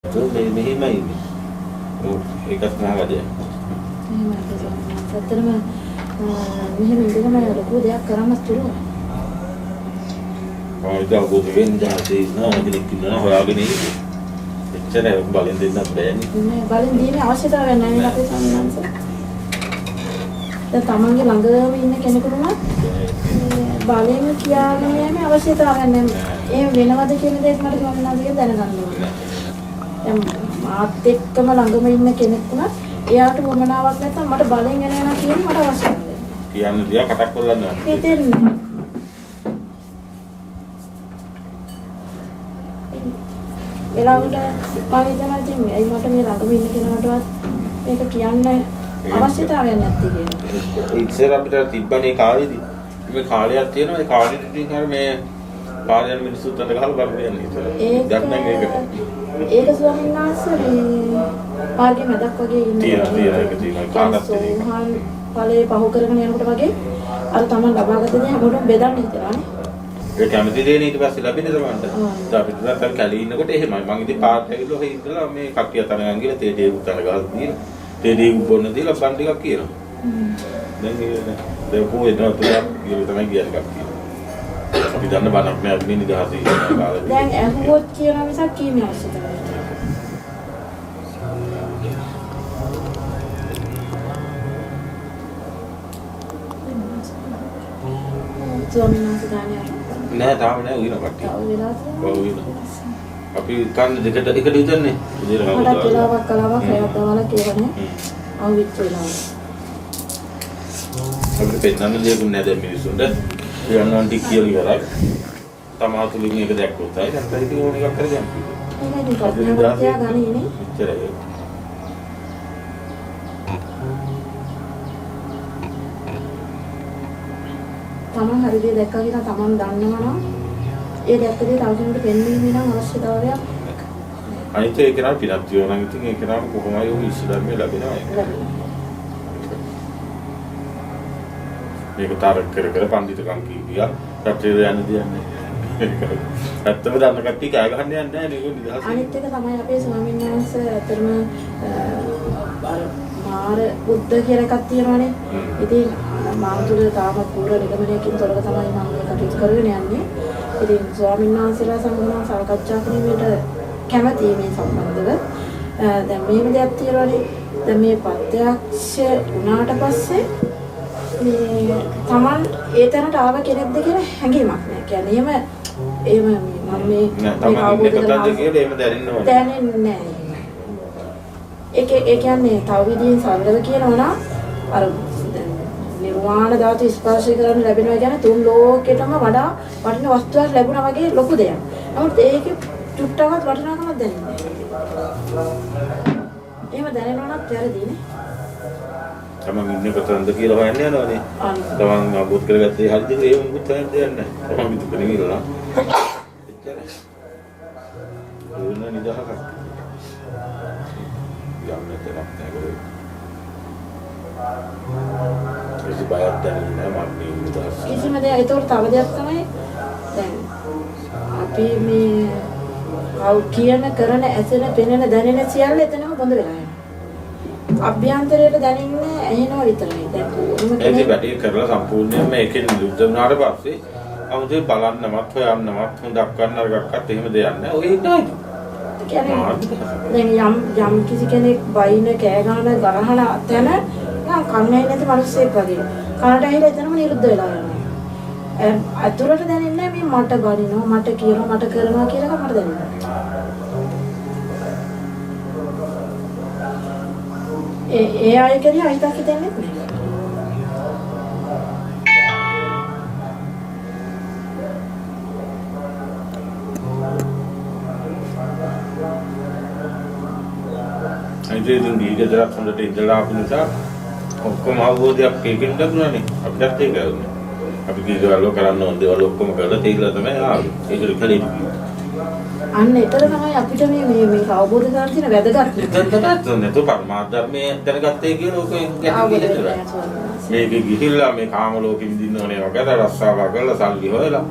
මෙහෙමයි ඉන්නේ. ඒකත් නෑවද? ඇත්තටම මෙහෙම ඉඳගෙන ලොකු දෙයක් කරන්න පුළුවන්. ඒක අවබෝධ වෙන්න දැන් කෙනෙක් ඉන්නවා හොයාගෙන ඉන්නේ. එච්චර බලෙන් දෙන්නත් බෑනේ. නේ බලෙන් දීමේ අවශ්‍යතාවයක් නැහැ නේද අපේ සම්මානස. දැන් තමන්ගේ ළඟම ඉන්න කෙනෙකුට බලෙන් කියාගෙන යන්නේ අවශ්‍යතාවයක් නැහැ. ඒ වෙනවද කියන දේ මට සම්මානසික දැනගන්න ඕනේ. දැන් මාත් එක්කම ළඟම ඉන්න කෙනෙක් වුණත් එයාට වමනාවක් නැත්නම් මට බලෙන් එන යනවා කියන මට අවශ්‍යයි. කියන්න දියා කටක් කරලා නෑ. හිතෙන්නේ. එලාවට මම හිතනවා ඉතින් ඇයි මට මේ ළඟම ඉන්න කෙනාටවත් මේක කියන්න අවශ්‍යතාවයක් නැත්තේ කියලා. ඉතින් අපිට තිබ්බනේ කාලෙදි. මේ කාලයක් තියෙනවා ඒ කාලෙදි ඉතින් අර මේ පාරයන් මිනිස්සුත් අතර ගහලා බලන්න යන්නේ ඉතල. දැන් නම් ඒකට. ඒක ස්වාමීන් වහන්සේ මේ පාර්ගේ මැදක් වගේ ඉන්න. තියෙනවා ඒක තියෙනවා. කාටත් තියෙනවා. ඵලයේ පහු කරගෙන යනකොට වගේ අර තමන් ලබාගත දේ හැමෝටම බෙදන්න හිතනවානේ. ඒ කැමති දේ ඊට පස්සේ ලැබෙන්නේ තමන්ට. දැන් අපිට නැත්තම් කැලේ ඉන්නකොට එහෙමයි. මං ඉතින් පාත් ඇවිල්ලා ඔහේ ඉඳලා මේ කක්කිය තනගන් ගිහලා තේ දේ උත්තර ගහලා දීලා තේ දේ බොන්න දීලා බන් ටිකක් කියනවා. දැන් ඒක කොහෙද නතුලා ගිහලා තමයි කියන්නේ කක්කිය. අපි දන්න බණක් නෑ අපි නිදහසේ කාලේ. දැන් අහුවොත් කියන මිසක් කීමේ අවශ්‍යතාවය. ස්වාමීනාස දානිය. නෑ තාම නෑ උින කට්ටිය. ඔව් වෙලාවට. ඔව් උින. අපි කන්න දෙකට එකට විතරනේ. ඉතින් මට වෙලාවක් කලාවක් හැයක් දවලා කියවනේ. අවුවිච්ච වෙලාව. අපිට පෙන්නන්න දෙයක් නෑ දැන් මිනිස්සුන්ට. කියන්නම් ටික කියලා ඉවරයි. තමාතුලින් මේක දැක්කොත් ආයි නැත්නම් ඉතින් ඕන එකක් කරගන්න. ඒකයි කල්පනා කරලා ගන්නේ. එච්චරයි. තමන් හරි දේ දැක්කා කියලා තමන් දන්නවා නම් ඒ දැක්ක දේ තව කෙනෙකුට පෙන්වීමේ නම් අවශ්‍යතාවයක් අනිත් ඒක නම් පිටත් වෙනවා නම් ඉතින් ඒක නම් කොහොමයි ඔය ඉස්ස ධර්මයේ ලැබෙනවා මේක තරක් කර කර පඬිතුකම් කියනවා රටේ යන්න දෙන්නේ ඇත්තම දන්න කට්ටිය කෑ ගහන්න යන්නේ නැහැ නේ ඒක නිදහස අනිත් එක තමයි අපේ ස්වාමීන් වහන්සේ අතරම මාර බුද්ධ කියලා එකක් තියෙනවානේ ඉතින් මාතුල තාම පූර්ව නිගමනයකින් තොරව තමයි මම මේ කටයුතු කරගෙන යන්නේ. ඉතින් ස්වාමීන් වහන්සේලා සමග සාකච්ඡා කිරීමට කැමැතියි මේ සම්බන්ධව. දැන් මේව දෙයක් තියෙනවානේ. දැන් මේ ප්‍රත්‍යක්ෂ වුණාට පස්සේ මේ Taman ඒ තැනට ආව කෙනෙක්ද කියලා හැඟීමක් නැහැ. කියන්නේ එහෙම මම මේ Taman එකතද කියලා එහෙම දැනෙන්න ඕනේ. දැනෙන්නේ නැහැ. ඒ කියන්නේ තව විදිහින් සරලව කියනවා නම් අර නිර්වාණ ධාතු ස්පර්ශ කරන්න ලැබෙනවා කියන්නේ තුන් ලෝකෙටම වඩා වටින වස්තුවක් ලැබුණා වගේ ලොකු දෙයක්. නමුත් ඒකේ චුට්ටවත් වටිනාකමක් දැනෙන්නේ නැහැ. එහෙම දැනෙනවා නම් වැරදිනේ. තමන් ඉන්නේ කොතනද කියලා හොයන්න යනවානේ. තමන් අවබෝධ කරගත්තේ හරිද කියලා ඒක මුකුත් හොයන්න දෙයක් නැහැ. තමන් විතර නෙමෙයිලා. එච්චරයි. ඕන නිදහසක්. යන්නේ නැහැ. කිසි බයක් දැනෙන්නේ නැහැ මම මේ නිදහස්. කිසිම දෙයක් ඒතකොට තව දෙයක් තමයි දැන් අපි මේ කියන කරන ඇසෙන පෙනෙන දැනෙන සියල්ල එතනම බොඳ වෙලා යනවා. අභ්‍යන්තරයට දැනෙන්නේ ඇහෙනවා විතරයි. දැන් ඕනම කෙනෙක් වැඩි කරලා සම්පූර්ණයෙන්ම මේකෙන් නිරුද්ධ වුණාට පස්සේ 아무තේ බලන්නවත් හොයන්නවත් හොඳක් ගන්න අරගක්කත් එහෙම දෙයක් නැහැ. ඔය ඉන්නයි. දැන් යම් කිසි කෙනෙක් වයින් කෑ ගන්න ගරහන තැන නම් කන්නේ නැති මිනිස්සෙක් වගේ. කනට ඇහිලා එතනම නිරුද්ධ වෙලා යනවා. අතුරට දැනෙන්නේ මේ මට බනිනවා මට කියනවා මට කරනවා කියලා මට දැනෙනවා. ඒ අය කෙරෙහි අයිතක් හිතෙන්නේ නැහැ. අයිතින් දීගදරක් හොඳට ඉඳලා ආපු නිසා ඔක්කොම අවබෝධයක් ඒකෙන් ලැබුණානේ. අපිටත් ඒක ලැබුණා. අපි කීකවල කරන්න ඕන දේවල් ඔක්කොම කරලා තේරිලා තමයි ආවේ. ඒකට කලින් අන්න ඒතර තමයි අපිට මේ අවබෝධ කරගන්න තියෙන වැදගත්. එතනට නේද පරමාර්ථ ධර්මයේ දැනගත්තේ කියන ඕක ගැටලුව. මේක ගිහිල්ලා මේ කාම ලෝකෙ විඳින්න ඕනේ වගේ රස්සාව කරලා සල්ලි හොයලා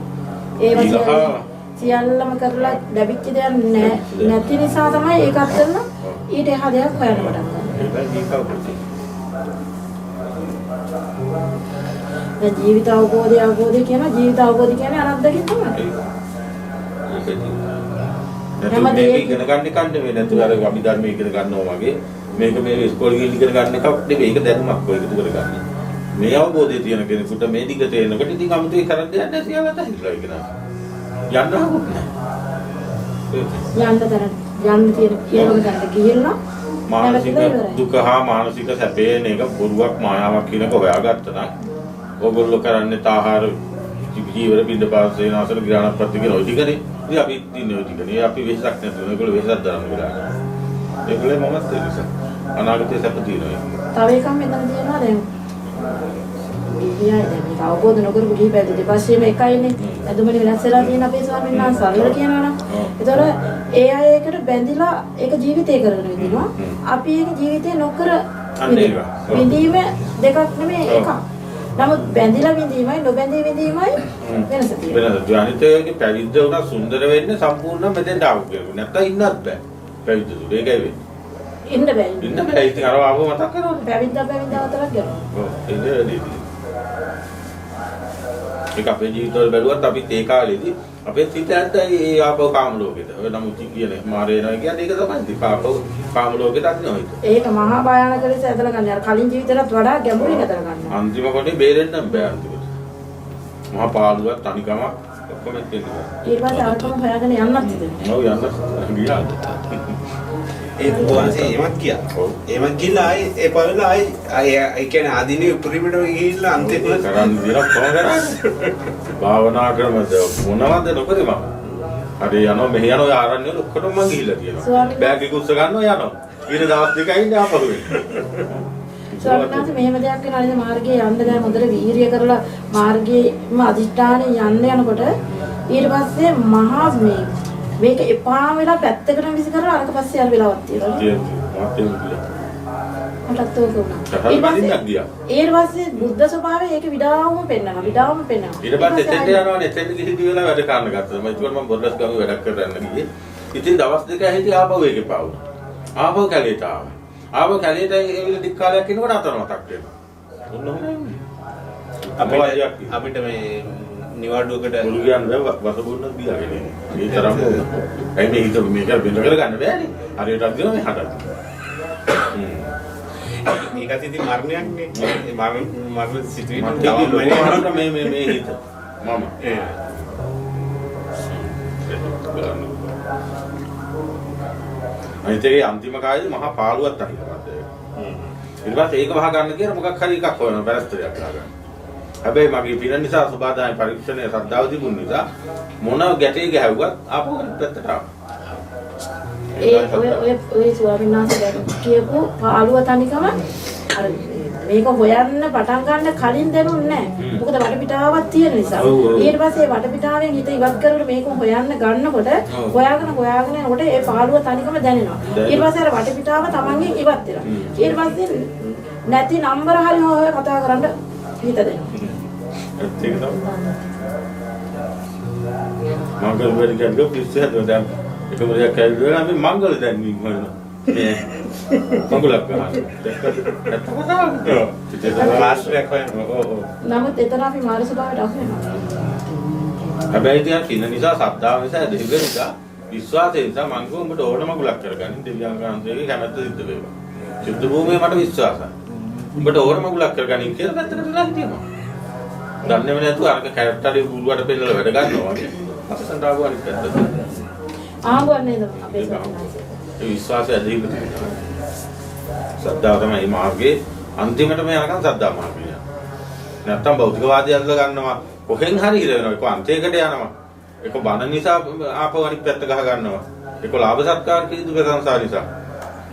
ඒ වගේ සියල්ලම කරලා ලැබිච්ච දෙයක් නැති නිසා තමයි ඒකත් කරන ඊට එහා දෙයක් හොයන්න පටන් ගන්න. ජීවිත අවබෝධය කියන ජීවිත අවබෝධය කියන්නේ අනද්දකින් තමයි. මේක ඉගෙන ගන්න කන්නේ මේ නැතුව අර අභිධර්ම ඉගෙන ගන්නවා වගේ මේක මේ ඉස්කෝලේ ගිහින් ඉගෙන ගන්න එකක් නෙවෙයි. ඒක දැනුමක් ඔය එකතු කරගන්නේ. මේ අවබෝධය තියෙන කෙනෙකුට මේ දිගට එනකොට ඉතින් අමුතුයි කරන්න දෙයක් නැහැ සියල්ලට හිතලා ඉගෙන ගන්න. යන්න හොත් නැහැ. යන්න තියෙන කියනම ගන්න ගිහිල්ලා මානසික දුක හා මානසික සැපේන එක බොරුවක් මායාවක් කියනක හොයාගත්තා නම් ඕගොල්ලෝ කරන්නේ ආහාර ජීවර බින්ද පාස් වෙන අසල ග්‍රහණ ප්‍රතික්‍රියා ඔය ටිකනේ. ඉතින් අපි ඉන්නේ ඔය ටිකනේ. අපි වෙහසක් නැතුව ඒගොල්ලෝ වෙහසක් දරන්න වෙලා. ඒගොල්ලෝ මමත් ඒක නිසා අනාගතේ සැප තියෙනවා. තව එකක් මෙතන තියෙනවා දැන්. මේක අවබෝධ නොකරපු කීපයද දෙපස්සේම එකයිනේ. අදුමනේ වෙනස් වෙලා තියෙන අපේ ස්වාමීන් වහන්සේ සරල කියනවා නම්. ඒතකොට ඒ අය ඒකට බැඳිලා ඒක ජීවිතේ කරගෙන ඉන්නවා. අපි ඒක ජීවිතේ නොකර විඳීම දෙකක් නෙමෙයි එකක්. නමුත් බැඳිලා විඳීමයි නොබැඳී විඳීමයි වෙනස තියෙනවා. වෙනස. ජානිතයේ පැවිද්ද උනා සුන්දර වෙන්නේ සම්පූර්ණ මෙතෙන්ට ආව කියලා. නැත්තම් ඉන්නත් බෑ. පැවිද්ද දුර ඒකයි වෙන්නේ. ඉන්න බෑ. ඉන්න බෑ. ඉතින් අර ආවම මතක් කරනවා. පැවිද්දා අතරක් ගන්නවා. ඔව්. ඒක අපේ ජීවිතවල බැලුවත් අපිත් ඒ කාලේදී අපේ සිත ඇද්දයි ඒ ආපෝ කාම ලෝකෙට. ඔය නමුත් කියන්නේ මාරේනවා කියන්නේ ඒක තමයි. කාම ලෝකෙට අදිනවා ඒක. ඒක මහා භයානක ලෙස ඇදලා ගන්න. අර කලින් ජීවිතේට වඩා ගැඹුරින් ඇදලා ගන්නවා. අන්තිම කොටේ බේරෙන්න බෑ අන්තිමට. මහා පාළුවක් තනිකම ඔක්කොම තියෙනවා. ඊට පස්සේ අරකම හොයාගෙන යන්නත් හිතෙනවා. ඔව් යන්න ගියාද? ඒ පුවාසේ එමත් ගියා. එමත් ගිහලා ඒ පළල ඒ කියන්නේ ආදීනේ උපරිමයට ගිහිල්ලා අන්තිම කරන්න දිනක් කොහොම කරන්නේ? භාවනා ක්‍රමද මොනවද නොකරේ මම. හරි යනවා මෙහෙ යනවා ආරණ්‍ය වල ඔක්කොටම මම ගිහිල්ලා තියෙනවා. බෑග් එක උස්ස ගන්නවා යනවා. ඊට දවස් දෙකයි ඉන්නේ ආපහු එන්නේ. සෝමනාත් මෙහෙම දෙයක් වෙනවා නේද මාර්ගයේ යන්න ගෑ හොඳට වීරිය කරලා මාර්ගයේම අදිෂ්ඨානේ යන්න යනකොට ඊට පස්සේ මහා මේක එපා වෙලා පැත්තකට විසි කරලා අරක පස්සේ අර වෙලාවක් තියෙනවා නේ. මටත් ඕක වුණා. ඊට පස්සේ බුද්ධ ස්වභාවය ඒක විඩාවම පෙන්නනවා. ඊට පස්සේ එතෙන්ට යනවානේ එතෙන්ට ගිහිදි වෙලා වැඩ කරන්න ගත්තා. මම ඒකවල මම බොරලස් ගාව වැඩක් කරන්න ගියේ. ඉතින් දවස් දෙක ඇහිදී ආපහු ඒකේ පාවුණා. ආපහු කැලේට ආවා. ආපහු කැලේට එවිල දික් කාලයක් ඉන්නකොට අතන මතක් වෙනවා. ඔන්න අපිට මේ නිවාඩුවකට මුළු කියන්නේ වසබුන්න බියාගෙන ඉන්නේ. මේ තරම් වුණා. ඇයි මේ හිත මේක බෙන්ද කරගන්න බෑනේ. හරියට අදිනවා මේ හටට. මේකත් ඉතින් මරණයක්නේ. ඒ මරණ සිටුවේ මේ හිත. මම අනිතේ අන්තිම කාලේ මහා පාළුවක් තනිකරත්. ඊට පස්සේ ඒක වහ ගන්න කියලා මොකක් හරි එකක් හොයනවා බැලස්තරයක් ගන්න. හැබැයි මගේ පින නිසා සබාදායි පරීක්ෂණයේ ශ්‍රද්ධාව තිබුණ නිසා මොන ගැටේ ගැහුවත් ආපහු පැත්තට ආවා. ඔය ස්වාමීන් වහන්සේ කියපු පාළුව තනිකම අර මේක හොයන්න පටන් ගන්න කලින් දැනුන්නේ නැහැ. මොකද වටපිටාවක් තියෙන නිසා. ඊට පස්සේ වටපිටාවෙන් හිත ඉවත් කරලා මේක හොයන්න ගන්නකොට හොයාගෙන යනකොට ඒ පාළුව තනිකම දැනෙනවා. ඊට පස්සේ අර වටපිටාව තමන්ගෙන් ඉවත් වෙනවා. ඊට පස්සේ නැති නම්බර හරි හොය කතා කරන්න හිත දෙනවා. ඒක තමයි. මංගල වෙලක ගිහ පිස්සුවද දැන් එකම දෙයක් ඇවිල්ලා අපි මංගල දැන් වෙනවා. මංගලක් ගන්න. ක්ලාස්යක් හොයනවා. ඔව්. නමුත් එතන අපි මානසික ස්වභාවයට අහු වෙනවා. හැබැයි ඉතින් කින නිසා සද්ධාව නිසා දෙහිග නිසා විශ්වාසය නිසා මං කිව්වා උඹට ඕන මඟුලක් කරගන්න දෙවියන්ගාන්සේගේ කැමැත්ත සිද්ධ වේවා. සුද්ධ භූමියේ මට විශ්වාසයි. උඹට ඕන මඟුලක් කරගන්න කියලා පැත්තකට දාලා හිටියනවා. දන්නේම නැතුව අරක කැරක්ටරේ ගුරුවට පෙන්නලා වැඩ ගන්නවා වගේ. අසසන් ආවෝ අනිත් පැත්තට. ආවන්නේ නේද අපේ සත්‍යනාසේ. ඒ විශ්වාසය ඇදහිල්ල තියෙනවා. සද්ධාව තමයි මාර්ගයේ අන්තිමටම යනකම් සද්ධා මාර්ගය. නැත්තම් භෞතිකවාදී අල්ල ගන්නවා. කොහෙන් හරි ඉර වෙනවා. ඒක අන්තයකට යනවා. ඒක බන නිසා ආපහු අනිත් පැත්ත ගහ ගන්නවා. ඒක ලාභ සත්කාර කීදුක සංසාර නිසා.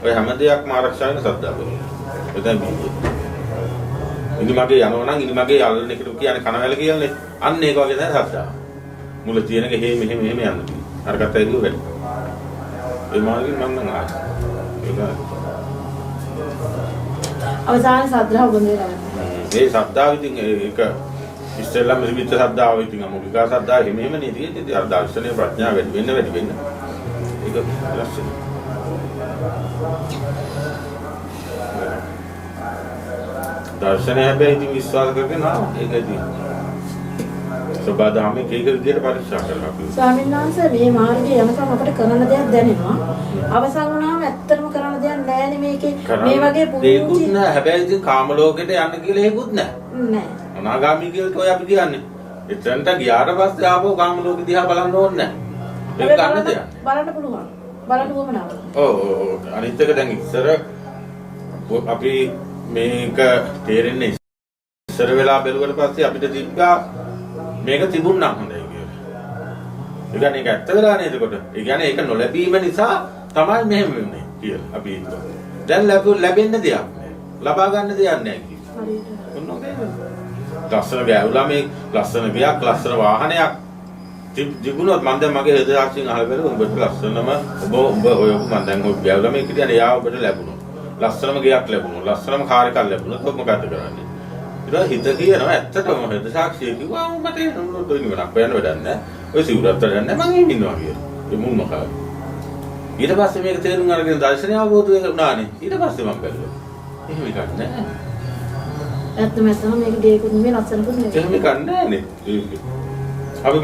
ඔය හැම දෙයක්ම ආරක්ෂා වෙන සද්ධාව. එතන ඉනි මගේ යනවා නම් ඉනි මගේ අල්ලන එකට කියන්නේ කනවැල කියන්නේ අන්න ඒක වගේ තමයි සද්ධාව. මුල තියෙන එක මෙහෙම යන්න. අරකට ඇදුව වැඩ. ඒ මාර්ගෙන් මම නම් ආවා. ඒක අවසාන සද්ධාව බඳ වෙනවා. මේ සද්ධාව ඉතින් ඒක ඉස්සෙල්ලා මිරිවිච්ච සද්දාව ඉතින් අමුලිකා සද්දාව එහෙම නේද ඉතින් අර දර්ශනීය ප්‍රඥාව වැඩි වෙන්න ඒක ලස්සනයි දර්ශනය හැබැයි ඉතින් විශ්වාස කරගෙන ආවා ඒකදී සබදාමේ කීක විදියට පරික්ෂා කරලා අපි ස්වාමීන් වහන්සේ මේ මාර්ගයේ යනකම් අපිට කරන්න දෙයක් දැනෙනවා අවසන් වුණාම ඇත්තටම කරන්න දෙයක් නැහැ මේකේ මේ වගේ පුදුම නෑ හැබැයි ඉතින් කාම ලෝකෙට යන්න කියලා හේකුත් නෑ අනාගාමී කියලා ඔය අපි කියන්නේ එතනට ගියාට පස්සේ ආපහු කාම ලෝකෙ දිහා බලන්න ඕනේ නෑ ඒක ගන්න දෙයක් බලන්න පුළුවන් බලන්න උවමනාව ඔව් අනිත් එක දැන් ඉස්සර අපි මේක තේරෙන්නේ ඉස්සර වෙලා බැලුවට පස්සේ අපිට තිබ්බා මේක තිබුණා හොඳයි කියලා. ඒ කියන්නේ ඒක ඇත්ත වෙලා නේද කොට? ඒ කියන්නේ ඒක නොලැබීම නිසා තමයි මෙහෙම වෙන්නේ කියලා අපි හිතුවා. දැන් ලැබෙන්න දෙයක් නෑ. ලබා ගන්න දෙයක් නෑ කියලා. හරියට. ලස්සන ගෑවුලා මේ ලස්සන ගයක් ලස්සන වාහනයක් තිබුණොත් මම දැන් මගේ හෘද සාක්ෂියෙන් අහලා බැලුවා උඹට ලස්සනම ඔබ ඔය මම දැන් ඔය ගෑවුලා මේ කියන්නේ එයා ඔබට ලැබුණා. ලස්සනම ගයක් ලැබුණා. ලස්සනම කාර් එකක් ලැබුණා. ඔබ මොකද කරන්නේ? ඊට හිත කියනවා ඇත්තටම හද සාක්ෂිය කිව්වා මට නෝනොත් ඔය නිවනක් හොයන්න වැඩක් නැහැ. ඔය සිවුරත් වැඩක් නැහැ මං ඉන්නවා කියලා. ඒ මුල්ම කාලේ. ඊට පස්සේ මේක තේරුම් අරගෙන දර්ශනය අවබෝධ වුණානේ. ඊට පස්සේ මම බැලුවා. එහෙම එකක් නැහැ. ඇත්තම මේක දෙයක්ුත් නෙමෙයි ලස්සනකුත් නෙමෙයි. එහෙම එකක් නැහැනේ. අපි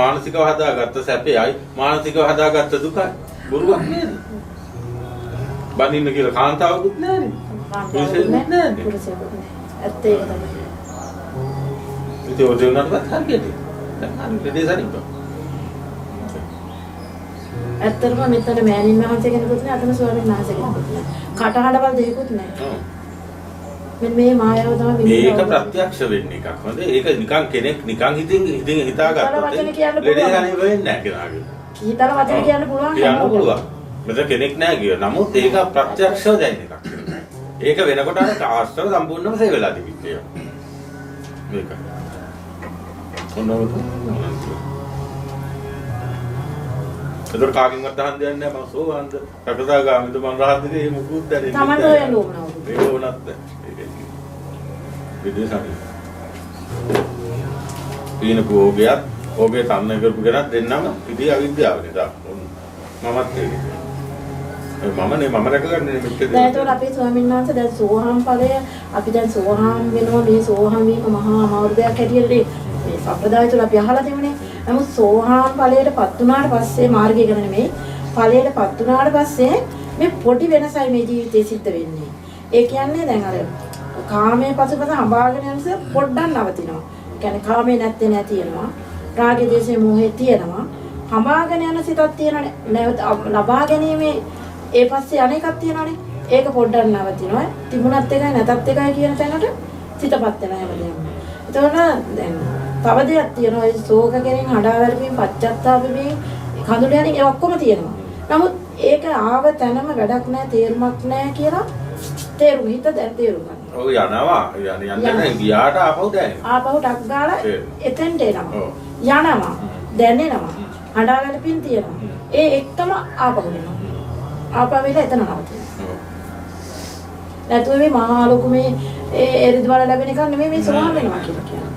මානසිකව හදාගත්ත සැපේයි මානසිකව හදාගත්ත දුකයි. බොරුවක් නේද? බඳින්න කියලා කාන්තාවකුත් නැහැනේ. පුරුෂයෙකුත් නැහැනේ. ඇත්ත ඒක තමයි. ඉතින් ඔය දෙන්නවත් හරියට. දැන් හරියට දෙසනින්න. ඇත්තටම මෙතන මෑණින් මහන්සිය කෙනෙකුත් නෑ අතන ස්වාමීන් වහන්සේ කෙනෙකුත් නෑ. කටහඬවල් දෙයක්වත් නෑ. මේ මායාව තමයි මේක ප්‍රත්‍යක්ෂ වෙන්නේ එකක්. හොඳ ඒක නිකන් කෙනෙක් නිකන් හිතින් හිතාගත්තොත් ලෙඩේ හරි වෙන්නේ නැහැ කෙනාගේ. හිතලා වචන කියන්න පුළුවන්. කියන්න පුළුවන්. මෙතන කෙනෙක් නැහැ කිය. නමුත් ඒක ප්‍රත්‍යක්ෂව දැනෙන එකක්. ඒක වෙනකොට අර ආස්තර සම්පූර්ණයෙන්ම සේ වෙලා තිබිච්ච එක. මේක. ඔන්නවද? ඒතර කාගෙන්වත් අහන්න දෙයක් නැහැ මම සෝවන්ද. රකදාගාමිද මම රහත්ද මේ මුකුත් දැනෙන්නේ නැහැ. තමන්ට ඔය ලෝමනවලු. ඒක ඕනත් නැහැ. විදේශාරි. ඊන භෝගයක් ඔබේ තන්න කරපු කෙනා දෙන්නම ඉතින් අවිද්‍යාව නේද? මමත් මම රැකගන්නේ මෙච්චර. දැන් ඒතකොට අපේ ස්වාමීන් වහන්සේ දැන් සෝහම් ඵලය අපි දැන් සෝහම් වෙනවා මේ සෝහම් වීම මහා අමාරුදයක් හැටියට මේ සම්ප්‍රදාය තුළ අපි අහලා තිබුණේ. නමුත් සෝහම් ඵලයටපත් වුණාට පස්සේ මාර්ගය ගැන නෙමෙයි ඵලයටපත් වුණාට පස්සේ මේ පොඩි වෙනසයි මේ ජීවිතේ සිද්ධ වෙන්නේ. ඒ කියන්නේ දැන් අර කාමයේ පසුපස හඹාගෙන යනස පොඩ්ඩක් නවතිනවා. කියන්නේ කාමයේ නැත්තේ නැති වෙනවා. රාගය දේශේ මොහේ තියෙනවා. හඹාගෙන යන සිතක් තියෙනනේ. නැවත ලබා ගැනීමේ ඒ පස්සේ අනේකක් තියෙනවානේ. ඒක පොඩ්ඩක් නවතිනවා. තිබුණත් එකයි නැතත් එකයි කියන තැනට සිතපත් වෙනවා හැමදේම. එතකොට දැන් තව දෙයක් තියෙනවා. ඒ ශෝක කෙරෙන් හඩා වැළපීම් පච්චත්තාප වීම කඳුළු යන්නේ ඒ ඔක්කොම තියෙනවා. නමුත් ඒක ආව තැනම වැඩක් නැහැ තේරුමක් නැහැ කියලා තේරුම් හිත දැන් තේරුම් ගන්න. ඔව් යනවා. යන්නේ ගියාට ආපහු දැනෙනවා. ආපහු ඩක් ගාලා එතෙන්ට එනවා. යනවා. දැනෙනවා. හඩා වැළපීම් තියෙනවා. ඒ එක්කම ආපහු එනවා. ආපහු වෙලා එතන නවතිනවා. නැතුව මේ මහා ලොකු මේ එරිද්වාල ලැබෙන එක නෙමෙයි මේ සෝහම් වෙනවා කියලා කියන්නේ.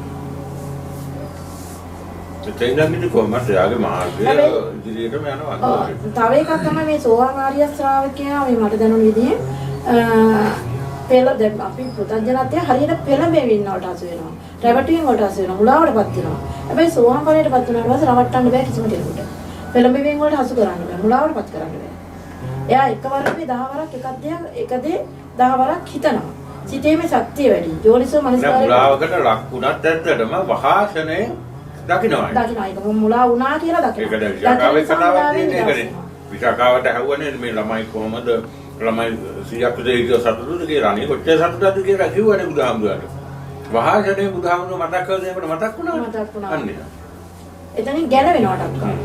තේින්න මිදි කොහමද යාගේ මාර්ගය ඉදිරියටම යනවා. තව එකක් තමයි මේ සෝවාන් ආර්ය ශ්‍රාවකයා මේ මට දැනුණු විදිහේ පෙළ දැන් අපි පුතඥාත්ය හරියට පෙළඹෙමින් ඉන්නවට හසු වෙනවා. රැවටීම් වලට හසු වෙනවා. මුලාවටපත් වෙනවා. හැබැයි සෝවාන් ඵලයටපත් වුණාට පස්සේ රවට්ටන්න බෑ කිසිම කෙනෙකුට. පෙළඹෙමින් වලට හසු කරන්න බෑ. මුලාවටපත් කරන්න බෑ. එයා එකවරම 10 වරක් එක දේ 10 වරක් හිතනවා. සිතේම ශක්තිය වැඩි. යෝනිසෝ මනසකාරය. මුලාවකට ලක් වුණත් ඇත්තටම වහාශනේ දකින්නයි. දකින්නයි. ඒක මුලා වුණා කියලා දකින්න. ඒකද විචාකාවේ කතාවක් තියෙන්නේ ඒකනේ. විචාකාවට ඇහුවනේ මේ ළමයි කොහමද ළමයි 100ක් දෙවියෝ සතුටුද කියලා. අනේ කොච්චර සතුටුද කියලා කිව්වනේ බුදුහාමුදුරට. වහාශනේ බුදුහාමුදුර මතක් කරගෙන මතක් වුණා. මතක් වුණා. අන්නේ. එතනින් ගැලවෙනවා ටක්කා.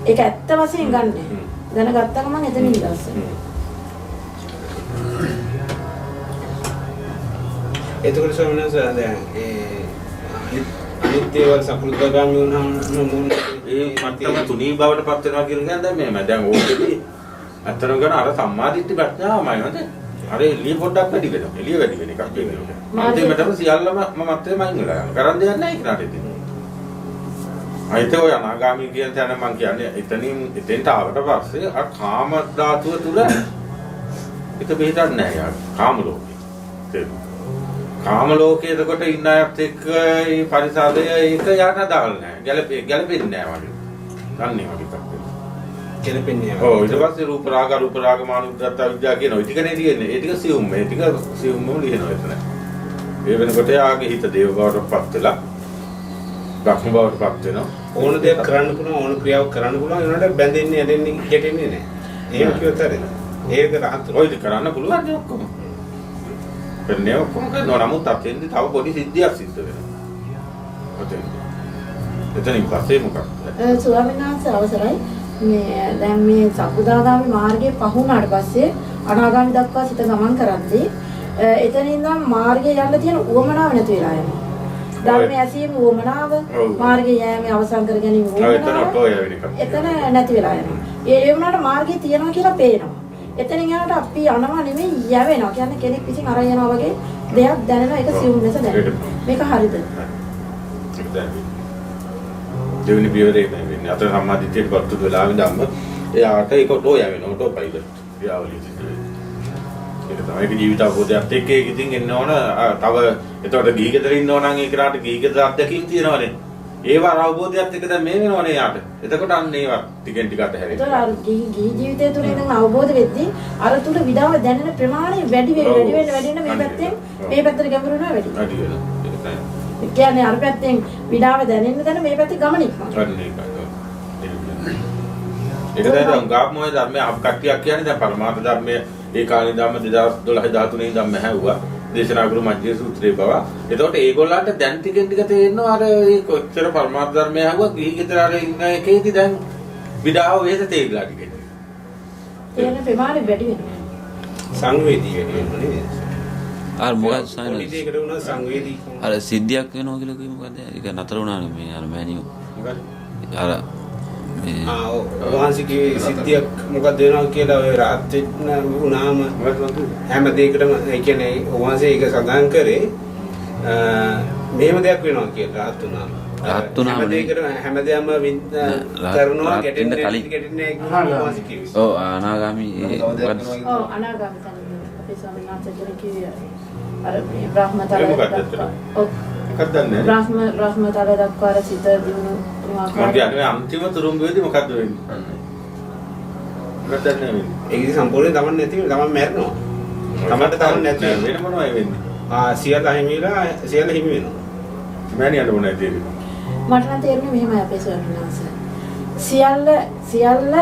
ඒක ඇත්ත වශයෙන් ගන්නෙ. දැනගත්තා ගමන් එතනින් ඉඳස්. එතකොට ස්වාමීන් වහන්සේ දැන් අනිත්‍යවල සකෘතගාමී වුණාම ඒ මත්තම තුනී බවට පත් වෙනවා කියන දැන් මේ දැන් ඕකෙදි අතරම ගන්න අර සම්මාදිට්ඨි ප්‍රඥාවමයි නේද? අර එළිය පොඩ්ඩක් වැඩි වෙනවා. එළිය වැඩි වෙන එකක් වෙනවා. අන්තිමටම සියල්ලම මමත් එමයින් වෙලා යනවා. කරන් දෙයක් නැහැ ඒකට ඉතින්. අයිත ඔය අනාගාමී කියන තැන මම කියන්නේ එතනින් එතෙන්ට ආවට පස්සේ අර කාම ධාතුව තුල එක බෙහෙතක් නැහැ යාර. කාම ලෝකේ. කාම ලෝකයේ එතකොට ඉන්න අයත් එක්ක මේ පරිසරය ඒක යාට දාල් නැහැ. ගැළපෙන්නේ නැහැ වගේ. දන්නේ වගේ එකක්. කෙලපෙන්නේ. ඔව් ඊට පස්සේ රූප රාග මානුද්දත්ත විද්‍යාව කියන ওই ටිකනේ තියෙන්නේ. ඒ ටික සියුම් මේ ටික සියුම්ම ලියනවා එතන. ඒ වෙනකොට යාගේ හිත දේව බවට පත් වෙලා බ්‍රහ්ම බවට පත් වෙනවා. ඕන දෙයක් කරන්න පුළුවන් ඕන ක්‍රියාවක් කරන්න පුළුවන් ඒනට බැඳෙන්නේ ඇදෙන්නේ ගැටෙන්නේ නැහැ. එහෙම කිව්වොත් හරියද? ඒක රහත්. ඔය ඉතින් කරන්න පුළුවන් නේ ඔක්කොම. කරන්නේ ඔක්කොම කරනවා. නමුත් අතෙන්දී තව පොඩි සිද්ධියක් සිද්ධ වෙනවා. එතනින් පස්සේ මොකක්ද? ස්වාමීන් වහන්සේ අවසරයි. මේ දැන් මේ සකුදාගාමි මාර්ගයේ පහුණාට පස්සේ අනාගාමි දක්වා සිත ගමන් කරද්දී එතනින් ඉඳන් මාර්ගයේ යන්න තියෙන උවමනාව නැති වෙලා යනවා. ධර්මයේ ඇසීම උවමනාව මාර්ගයේ යෑමේ අවසන් කර ගැනීම උවමනාව එතන නැති වෙලා යනවා. ඒ වුණාට මාර්ගයේ තියනවා කියලා පේනවා. එතනින් යනකොට අපි යනවා නෙමෙයි යවෙනවා. කියන්නේ කෙනෙක් විසින් අරන් යනවා වගේ දෙයක් දැනෙනවා. ඒක සිවුම් ලෙස දැනෙනවා. මේක හරිද? දෙවෙනි පියවරේ වෙන්නේ අතර සම්මාදිට්ඨියට පත්තු වෙලා ඉඳන්ම එයාට ඒක ඔටෝ යවෙනවා. ඔටෝ පයිලට් ක්‍රියාවලිය සිද්ධ වෙනවා. ඒක තමයි ජීවිත අවබෝධයත් එක්ක ඒක ඉතින් එන්න ඕන. තව එතකොට ගිහි ගෙදර ඉන්න ඕන නම් ඒකට ගිහි ගෙදර අත්දැකීම් තියෙනවනේ. ඒවා අවබෝධයත් එක්ක දැන් මේ වෙනවනේ යාට. එතකොට අන්න ඒවා ටිකෙන් ටිකට හැරෙනවා. ඒතකොට අර ගිහි ජීවිතය තුළ ඉඳන් අවබෝධ වෙද්දී අර තුල විඩාව දැනෙන ප්‍රමාණය වැඩි වෙන්න මේ පැත්තෙන් මේ පැත්තට ගැඹුරු වෙනවා වැඩි. වැඩි වෙනවා. ඒක තමයි. ඒ කියන්නේ අර පැත්තෙන් විඩාව දැනෙන්න මේ පැත්තේ ගමන ඉක්මන. අන්න ඒකයි. ඒක දැන් ගාප්මෝය ධර්මයේ අප කට්ටියක් කියන්නේ දැන් පරමාර්ථ ධර්මයේ ඒ කාලේ ධම්ම 2012 13 ඉඳන් මැහැව්වා. දේශනා කරු මජ්ජේ සූත්‍රේ බව. එතකොට ඒගොල්ලන්ට දැන් ටිකෙන් ටික තේරෙනවා අර ඒ කොච්චර පරමාර්ථ ධර්මය අහුවා ගිහි ගෙදර අර ඉන්න එකේදී දැන් විඩාව වේද තේරිලා ටිකෙන්. තියෙන ප්‍රමාණය වැඩි වෙනවා. සංවේදී වැඩි වෙනවා නේද? අර මොකක්ද සයිනස්? පොඩිදේකට වුණා සංවේදී. අර සිද්ධියක් වෙනවා කියලා කිව්ව මොකද? ඒක නතර වුණානේ මේ අර මෑනියෝ. මොකද? අර මේ වහන්සේගේ සිද්ධියක් මොකක්ද වෙනවා කියලා ඔය රාත් වුණාම හැම දෙයකටම ඒ කියන්නේ වහන්සේ ඒක සඳහන් කරේ මෙහෙම දෙයක් වෙනවා කියලා රාත් වුණාම. රාත් වුණාම හැම දෙයකටම හැමදේම කරනවා ගැටෙන්නේ වහන්සේ කිව්වා. ඔව් අනාගාමි ඔව් අනාගාමී තනියම අපේ ස්වාමීන් වහන්සේ කිව්වේ අර මේ බ්‍රහ්මතල ඔව් මොකක්ද දන්නේ? බ්‍රහ්මතල දක්වා අර සිත දිනු මම කියන්නේ අන්තිම තුරුම්බුවේදී මොකද්ද වෙන්නේ? මොකක්ද දන්නේ? ඒක සම්පූර්ණයෙන් තමන් නැති වෙන තමන් මැරෙනවා. තමන්ට තමන් නැති වෙන මොනවයි වෙන්නේ? සියල්ල හිමිලා සියල්ල හිමි වෙනවා. මෑණියන්ට මොනවද තියෙන්නේ? මට නම් තේරෙන්නේ මෙහෙමයි අපේ ස්වාමීන් වහන්සේ. සියල්ල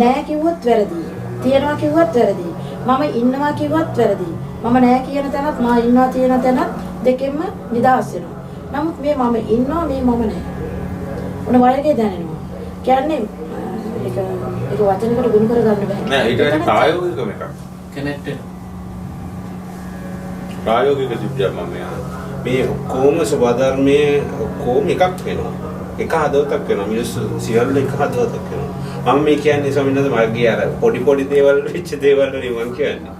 නෑ කිව්වොත් වැරදි. තියනවා කිව්වොත් වැරදි. මම ඉන්නවා කිව්වොත් වැරදි. මම නෑ කියන තැනත් මම ඉන්නවා කියන තැනත් දෙකෙන්ම නිදහස් වෙනවා. නමුත් මේ මම ඉන්නවා මේ මම නෑ. උන වයගේ දැනෙනවා. කියන්නේ ඒක වචනයකට ගුණ කරගන්න බෑ. නෑ ඒක ප්‍රායෝගිකම එකක්. කනෙක්ටඩ්. ප්‍රායෝගික සිද්ධියක් මම මේ කොහොම සබධර්මයේ කොහොම එකක් වෙනවා. එක හදවතක් වෙනවා. මිනිස්සු සියල්ල එක හදවතක් වෙනවා. මම මේ කියන්නේ ස්වාමීන් වහන්සේ මගේ අර පොඩි දේවල් වෙච්ච දේවල් වලින් මම කියන්නේ.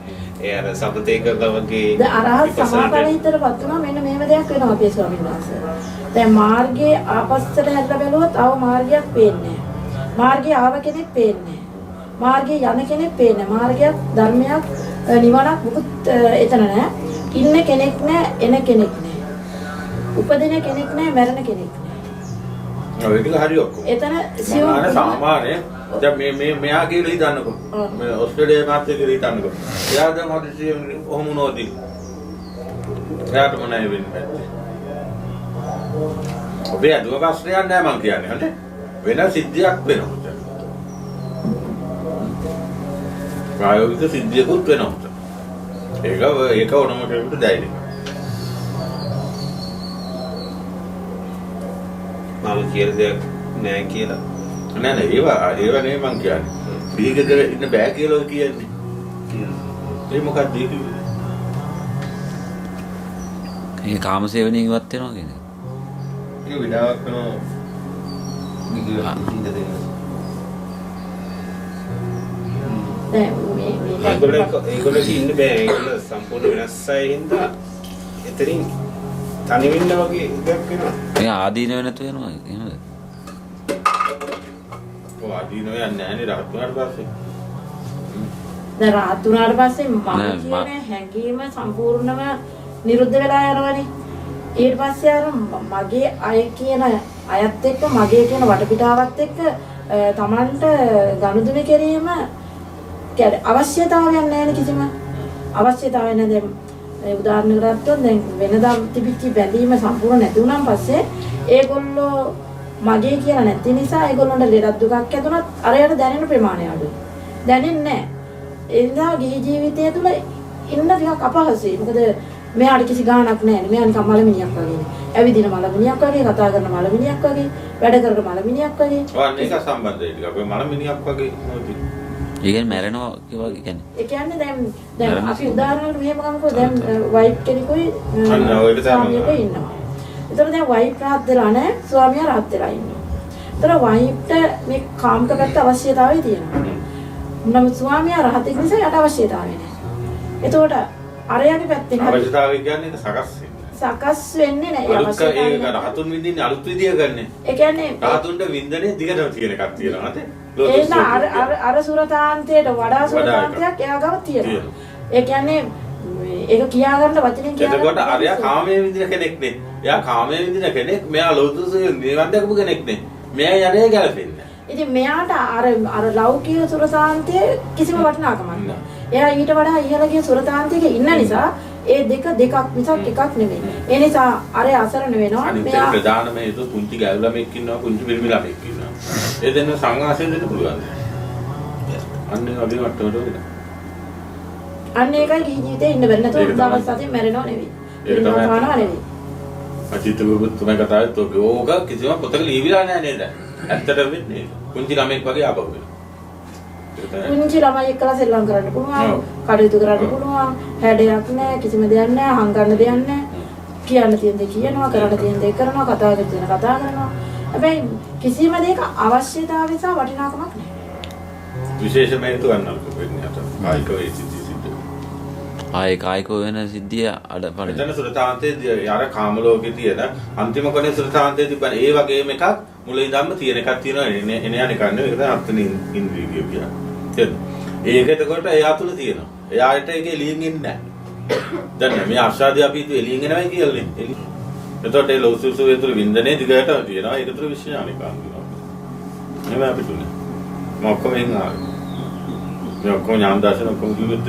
ඒ අර සමතේක වගේ අරහත් සමාපල හිතටපත් වුණා මෙන්න මෙහෙම දෙයක් වෙනවා අපේ ස්වාමීන් වහන්සේ. දැන් මාර්ගයේ ආපස්සට හැරිලා බැලුවොත් ආව මාර්ගයක් පේන්නේ නැහැ. මාර්ගයේ ආව කෙනෙක් පේන්නේ නැහැ. මාර්ගයේ යන කෙනෙක් පේන්නේ නැහැ. මාර්ගයක් ධර්මයක් නිවනක් මුකුත් එතන නැහැ. ඉන්න කෙනෙක් නැහැ, එන කෙනෙක් නැහැ. උපදින කෙනෙක් නැහැ, මැරෙන කෙනෙක් නැහැ. ඔය ටික හරි ඔක්කොම. එතන සියුම් සාමාන්‍ය දැන් මෙයා කියලා හිතන්නකෝ. මේ ඕස්ට්‍රේලියාවේ මාත් එක්ක හිතන්නකෝ. එයා දැන් හදිසියෙ ඔහොම නෝදී. එයාට මොනයි වෙන්නේ? ඔබේ අදුව ප්‍රශ්නයක් නෑ මං කියන්නේ. හරි? වෙන සිද්ධියක් වෙනවා. ප්‍රායෝගික සිද්ධියකුත් වෙනවා. ඒක ඕනම කෙනෙකුට දැනෙනවා. මම කියලා දෙයක් නෑ කියලා. නෑ ඒවා නේ මං කියන්නේ. බීගෙදර ඉන්න බෑ කියලා කියන්නේ. ඒ මොකක්ද ඒක? ඒ කාමසේවණිය ඉවත් වෙනවා කියන්නේ. ඒක විඩාවක් කරනවා. දැන් මේ ඒගොල්ලෝ ඉන්න බෑ. ඒගොල්ලෝ සම්පූර්ණ වෙනස් අය හින්දා එතනින් තනි වෙන්න වගේ දෙයක් වෙනවා. මේ ආදීනව නැතු වෙනවා එහෙමද? ඔව් ආදීනව යන්නේ නැහැ නේ රහත් වුණාට පස්සේ. දැන් රහත් වුණාට පස්සේ මම කියන හැඟීම සම්පූර්ණව නිරුද්ධ වෙලා යනවනේ. ඊට පස්සේ අර මගේ අය කියන අයත් එක්ක මගේ කියන වටපිටාවත් එක්ක තමන්ට ගනුදෙනු කිරීම අවශ්‍යතාවයක් නැහැ කිසිම අවශ්‍යතාවයක් නැහැ. දැන් උදාහරණයක් ගත්තොත් දැන් වෙනදා තිබිච්ච බැඳීම සම්පූර්ණ නැති වුණාන් පස්සේ ඒගොල්ලෝ මගේ කියලා නැති නිසා ඒගොල්ලන්ට ලෙඩක් දුකක් ඇතුණත් අරයට දැනෙන ප්‍රමාණය අඩුයි. දැනෙන්නේ නැහැ. ඒ නිසා ගිහි ජීවිතය තුළ ඉන්න ටිකක් අපහසුයි. මොකද මෙයාට කිසි ගාණක් නැහැ. මෙයා නිකන් මලමිනියක් වගේ. ඇවිදින මලමිනියක් වගේ, කතා කරන මලමිනියක් වගේ, වැඩ කරන මලමිනියක් වගේ. ඔන්න ඒක සම්බන්ධයි ටිකක්. ඔය මලමිනියක් වගේ නෝති. ඒ කියන්නේ මැරෙනවා කියලා කියන්නේ. ඒ කියන්නේ දැන් අපි උදාහරණයක් මෙහෙම ගමුකෝ. දැන් වයිෆ් කෙනෙකුයි අන්න ඔයක තමයි ඉන්නවා. ඒතර දැන් වයිෆ් රහත් වෙලා නැහැ, ස්වාමියා රහත් වෙලා ඉන්නවා. ඒතර වයිෆ්ට මේ කාමක පැත්ත අවශ්‍යතාවය තියෙනවා. නමුත් ස්වාමියා රහත් නිසා යට අවශ්‍යතාවය නැහැ. එතකොට අරයාගේ පැත්තෙන් අවශ්‍යතාවය කියන්නේ ඒක සකස් වෙන්නේ නැහැ. ඒක රහතුන් විඳින්නේ අලුත් විදිය ගන්න. ඒ කියන්නේ රහතුන්ට වින්දනේ දිගටම තියෙන එකක් තියෙනවා නේද? ඒක අර සුරතාන්තයට වඩා සුරතාන්තයක් එයා ගාව තියෙනවා. ඒ කියන්නේ ඒක කියා ගන්න වචනෙන් කියා ගන්න. එතකොට අරයා කාමයේ විඳින කෙනෙක් නේ. එයා කාමයේ විඳින කෙනෙක්. මෙයා ලෞතුසේ නිවන් දැකපු කෙනෙක් නේ. මෙයා යන්නේ ගැලපෙන්නේ. ඉතින් මෙයාට අර ලෞකික සුරතාන්තයේ කිසිම වටිනාකමක් නැහැ. එයා ඊට වඩා ඉහළ ගිය සුරතාන්තයක ඉන්න නිසා ඒ දෙකක් මිසක් එකක් නෙමෙයි. ඒ නිසා අර අසරණ වෙනවා. මෙයා ප්‍රධානම හේතුව පුංචි ගැල් ළමෙක් ඉන්නවා, පුංචි පිරිමි ළමෙක් ඉන්නවා. ඒ දෙන්න සංඝාසයෙන් දෙන්න පුළුවන්. අන්නේ වගේ වට්ටමට වෙනවා. අන්න ඒකයි ගිහි ජීවිතේ ඉන්න බැරි නැතුව දවස් 7 මැරෙනව නෙවෙයි. ඒක තමයි නෙවෙයි. අචිත බුදුතුමා කතාවේ තෝගේ ඕක කිසිම පොතක ලියවිලා නැහැ නේද? ඇත්තට වෙන්නේ. පුංචි ළමෙක් වගේ ආපහු වෙනවා. පුංචි ළමයි එක්කලා සෙල්ලම් කරන්න පුළුවන්, කටයුතු කරන්න පුළුවන්, හැඩයක් නැහැ, කිසිම දෙයක් නැහැ, හංගන්න දෙයක් නැහැ. කියන්න තියෙන දේ කියනවා, කරන්න තියෙන දේ කරනවා, කතා කරන්න තියෙන කතා කරනවා. හැබැයි කිසිම දෙයක අවශ්‍යතාවය සහ වටිනාකමක් නැහැ. විශේෂම හේතු ගන්නල්ක වෙන්නේ අත. කායික වේ සිද්ධ. කායික වෙන සිද්ධිය අඩපණ. එතන සුරතාන්තයේ යාර කාම ලෝකේ තියෙන අන්තිම කොනේ සුරතාන්තයේ තිබ්බන ඒ වගේම එකක් මුලින් ඉඳන්ම තියෙන එකක් තියෙනවා. එන යන එකක් නෙවෙයි. ඒක තමයි අත්තින ඉන්ද්‍රිය කියන්නේ. ඒක එතකොට එයා තුල තියෙනවා. එයාට ඒක එළියෙන් එන්නේ නැහැ. දැන් මේ ආශාදී අපි itu එළියෙන් එනවයි කියන්නේ. එතකොට ඒ ලෝසුසු ඒ තුල වින්දනේ දිගටම තියෙනවා. ඒක තුල විශ්ඥානික අංගනවා. නෙවෙයි අපි තුනේ. මොකක්ම එන්නේ. මේ ඔක්කොම ඥාන දර්ශන ඔක්කොම කිව්වොත්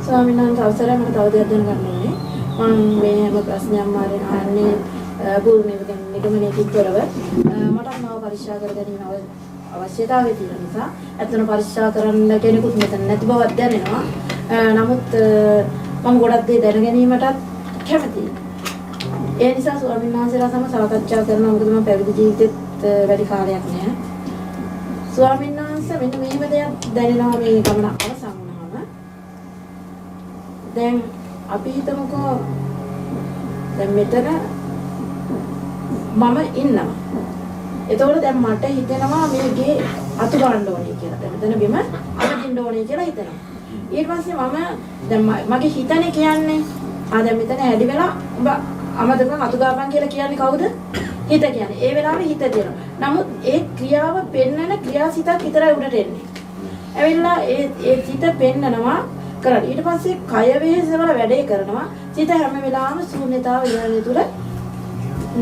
ස්වාමීන් වහන්සේ අවසරයි මට තව දෙයක් දැනගන්න ඕනේ. මම මේ හැම ප්‍රශ්නයක්ම අහන්නේ පූර්ණ නිගමනයකින් තොරව මට මාව පරික්ෂා කර ගැනීම අවශ්‍යතාවය තියෙන නිසා ඇත්තම පරික්ෂා කරන්න කෙනෙකුත් මෙතන නැති බවක් දැනෙනවා. නමුත් මම ගොඩක් දේ දැන ගැනීමටත් කැමතියි. ඒ නිසා ස්වාමීන් වහන්සේලා සමග සාකච්ඡා කරනවා. මොකද මම පැවිදි ජීවිතෙත් වැඩි කාලයක් නෑ. ස්වාමීන් වහන්සේ මෙන්න මෙහෙම දෙයක් දැනෙනවා මේ ගමන අවසන් වුණාම. දැන් අපි හිතමුකෝ දැන් මෙතන මම ඉන්නවා. එතකොට දැන් මට හිතෙනවා මේ ගේ අතු ගන්න ඕනේ කියලා. දැන් මෙතන බිම අදින්න ඕනේ කියලා හිතෙනවා. ඊට පස්සේ මම දැන් මගේ හිතනේ කියන්නේ දැන් මෙතන හැඩි වෙලා ඔබ අමතකව අතු ගාපන් කියලා කියන්නේ කවුද? හිත කියන්නේ. ඒ වෙලාවේ හිත දෙනවා. නමුත් ඒ ක්‍රියාව පෙන්නන ක්‍රියාසිතක් විතරයි උඩට එන්නේ. ඇවිල්ලා ඒ සිත පෙන්නනවා කරලා ඊට පස්සේ කය වේසවල වැඩේ කරනවා. සිත හැම වෙලාවෙම ශූන්‍යතාව ඉරණේ තුල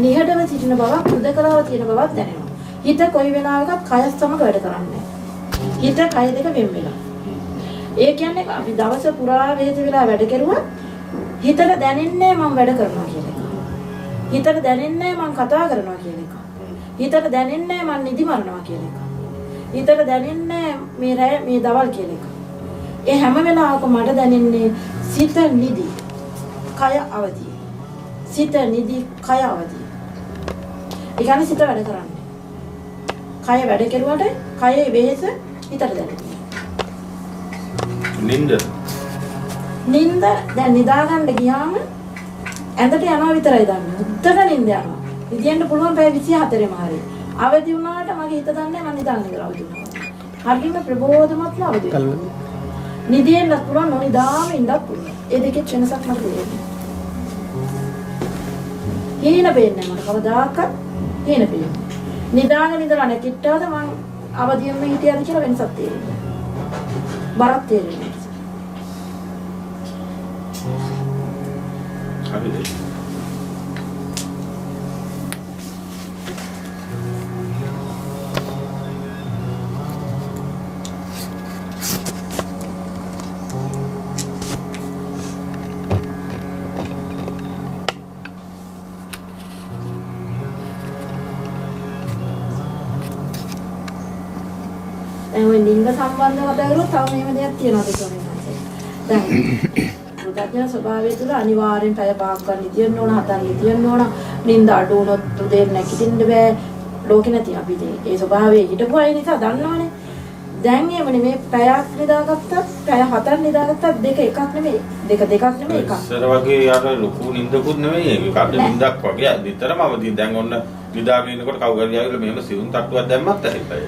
නිහඬව සිටින බවක් උදකලාව තියෙන බවක් දැනෙනවා. හිත කොයි වෙලාවකත් කය සමග වැඩ කරන්නේ. හිත කය දෙක වෙන් වෙලා. ඒ කියන්නේ අපි දවස පුරා වේද වෙලා වැඩ කරුවා හිතට දැනෙන්නේ මම වැඩ කරනවා කියන එක. හිතට දැනෙන්නේ මම කතා කරනවා කියන එක. හිතට දැනෙන්නේ මම නිදි මරනවා කියන එක. හිතට දැනෙන්නේ මේ රැ මේ දවල් කියන එක. ඒ හැම වෙලාවකම මට දැනෙන්නේ සිත නිදි, කය අවදි. සිත නිදි, කය අවදි. ඒ කියන්නේ සිත වැඩ කරන්නේ. කය වැඩ කෙරුවට කයේ වෙහෙස හිතට දැනෙන්නේ. නින්ද දැන් නිදා ගන්න ගියාම ඇඳට යනවා විතරයි දන්නේ. උත්තර නින්ද යනවා. ඉතින් පුළුවන් පැය 24ෙම හරිය. අවදි වුණාට මගේ හිත දන්නේ මම නිදාගෙන ඉඳලා අවදි වුණා. හරියම ප්‍රබෝධමත්ව අවදි වෙනවා. නිදියෙන්නත් පුළුවන් නොනිදාම ඉන්නත් පුළුවන්. ඒ දෙකේ වෙනසක් මට තේරෙන්නේ. හීන පේන්නේ මට කවදාකවත් හීන පේන්නේ. නිදාගෙන ඉඳලා නැගිට්ටාද මං අවදියෙන්ම හිටියද කියලා වෙනසක් තේරෙන්නේ. බරක් තේරෙන්නේ. හරිද? ඔය ලිංග සම්බන්ධව කතා කරලා තව මෙහෙම දෙයක් තියෙනවාද කියලා. දැන් පුතඥ ස්වභාවය තුළ අනිවාර්යෙන් පැය භාගයක් නිදියන්න ඕන, හතක් නිදියන්න ඕන. නිින්ද අඩු වුණොත් උදේ නැගිටින්න බෑ. ලෝකෙ නැති අපි ඒ ස්වභාවයේ හිටපු අය නිසා දන්නවනේ. දැන් එහෙමනේ මේ පැයක් නිදාගත්තත්, පැය හතක් නිදාගත්තත් දෙක එකක් නෙමෙයි. දෙක දෙකක් නෙමෙයි එකක්. ඉස්සර වගේ අර ලොකු නිින්දකුත් නෙමෙයි. ඒක කඩ නිින්දක් වගේ. නිතරම අවදි. දැන් ඔන්න නිදාගෙන ඉන්නකොට කවුරු හරි ආවිල්ලා මෙහෙම සිවුම් තට්ටුවක් දැම්මත් ඇහිපයි.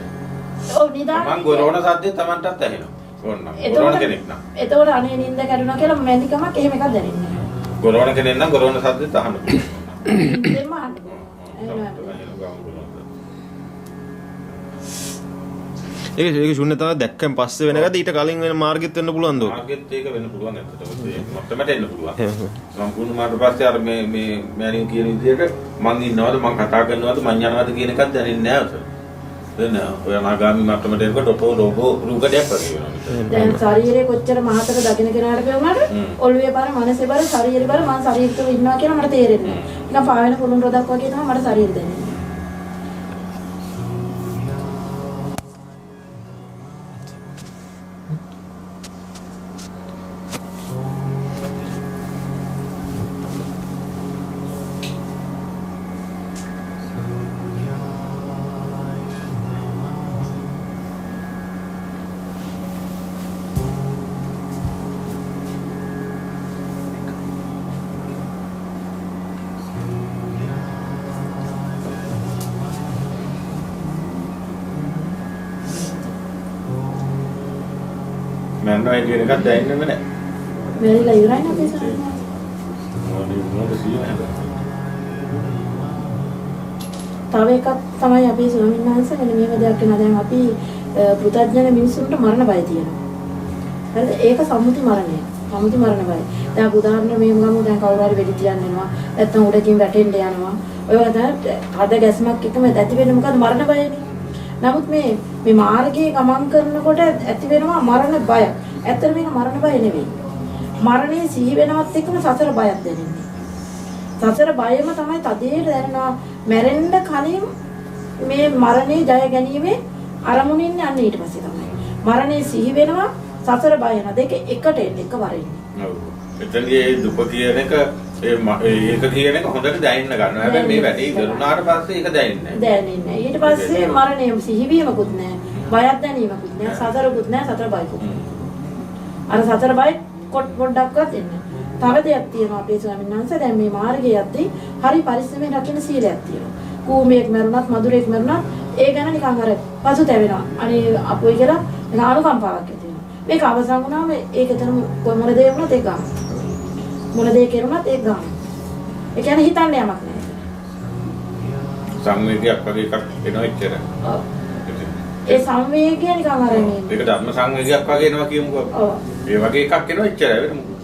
ඔව් නිදාගෙන මං ගොරෝණ සද්දේ Tamanටත් ඇහෙනවා. ඕන්න. ගොරෝණ කෙනෙක් නම්. එතකොට අනේ නිින්ද කැඩුනා කියලා මැදිකමක් එහෙම එකක් දැනෙන්නේ නැහැ. ගොරෝණ කෙනෙක් නම් ගොරෝණ සද්දෙත් අහන්න පුළුවන්. දෙන්න අහන්න. ඒක ශුන්‍යතාව දැක්කන් පස්සේ වෙන එකද ඊට කලින් වෙන මාර්ගෙත් වෙන්න පුළුවන්ද? මාර්ගෙත් ඒක වෙන්න පුළුවන් ඇත්තටම. ඒ මට්ටමට එන්න පුළුවන්. සම්පූර්ණ මාර්ග පස්සේ අර මේ මෑණියෝ කියන විදිහට මං ඉන්නවද මං කතා කරනවද මං යනවද කියන එකක් දැනෙන්නේ නැහැ උසර. දැන් ඔය අනාගාමී මට්ටමට එනකොට ටොපෝ ලෝගෝ රූකඩයක් වගේ වෙනවා. දැන් ශරීරයේ කොච්චර මහතක දකින්න කෙනාට පෙවුනට ඔළුවේ බර මනසේ බර ශරීරේ බර මං ශරීරය තුළ ඉන්නවා කියලා මට තේරෙන්නේ නැහැ. නිකන් පාවෙන කුරුන් රොදක් වගේ තමයි මට ශරීරය දැනෙන්නේ. මම නෝ කියන එකක් දැනෙන්නේ නැහැ. මෙරිලා ඉවරයි නේද සර්? තව එකක් තමයි අපි ස්වාමීන් වහන්සේ මෙන්න මේව දෙයක් වෙනවා. දැන් අපි පෘථග්ජන මිනිසුන්ට මරණ බය තියෙනවා. හරිද? ඒක සම්මුති මරණය. සම්මුති මරණ බය. දැන් උදාහරණ මේව ගමු. දැන් කවුරු හරි වෙඩි තියන්න එනවා. නැත්නම් උඩකින් වැටෙන්න යනවා. ඔය වගේ හද ගැස්මක් එකම ඇති වෙන්නේ මොකද මරණ බයනේ. නමුත් මේ මාර්ගයේ ගමන් කරනකොට ඇති වෙනවා මරණ බය. ඇත්තට මේක මරණ බය නෙවෙයි. මරණය සිහි වෙනවත් එක්කම සසර බයක් දැනෙන්නේ. සසර බයම තමයි තදේ දැනෙනවා. මැරෙන්න කලින් මේ මරණය ජය ගැනීමේ අරමුණින් යන්නේ ඊට පස්සේ තමයි. මරණය සිහි වෙනවා සසර බය වෙනවා. දෙක එකට එන්නේ එකවරින්. ඔව්. එතනදී ඒ දුක කියන එක ඒක කියන එක හොඳට දැනෙන්න ගන්නවා. හැබැයි මේ වැඩේ කරුණාට පස්සේ ඒක දැනෙන්නේ නැහැ. දැනෙන්නේ නැහැ. ඊට පස්සේ මරණය සිහිවීමකුත් නැහැ. බයක් දැනීමකුත් නැහැ. සසරකුත් නැහැ. සතර බයකුත්. අර සතර බය පොඩ්ඩක්වත් එන්නේ. තව දෙයක් තියෙනවා අපේ ස්වාමීන් වහන්සේ. දැන් මේ මාර්ගයේ යද්දී හරි පරිස්සමෙන් රකින්න සීලයක් තියෙනවා. කූමයක් මරුණත් මధుරයක් මරුණත් ඒ ගැන නිකන් අර පසුතැවෙනවා. අනේ අපොයි කියලා නිකන් අනුකම්පාවක් ඇති වෙනවා. මේක අවසන් වුණාම ඒකතරම මොන දේ වුණත් ඒක ගන්න. මොන දේ කෙරුණත් ඒක ගන්න. ඒ කියන්නේ හිතන්න යමක් නැහැ. සංවේගයක් වගේ එකක් එනවා එච්චර. ඔව්. ඒ සංවේගය නිකන් අර මේ. ඒක ධර්ම සංවේගයක් වගේ එනවා කියමුකෝ. ඔව්. ඒ වගේ එකක් එනවා එච්චරයි වෙන මොකුත්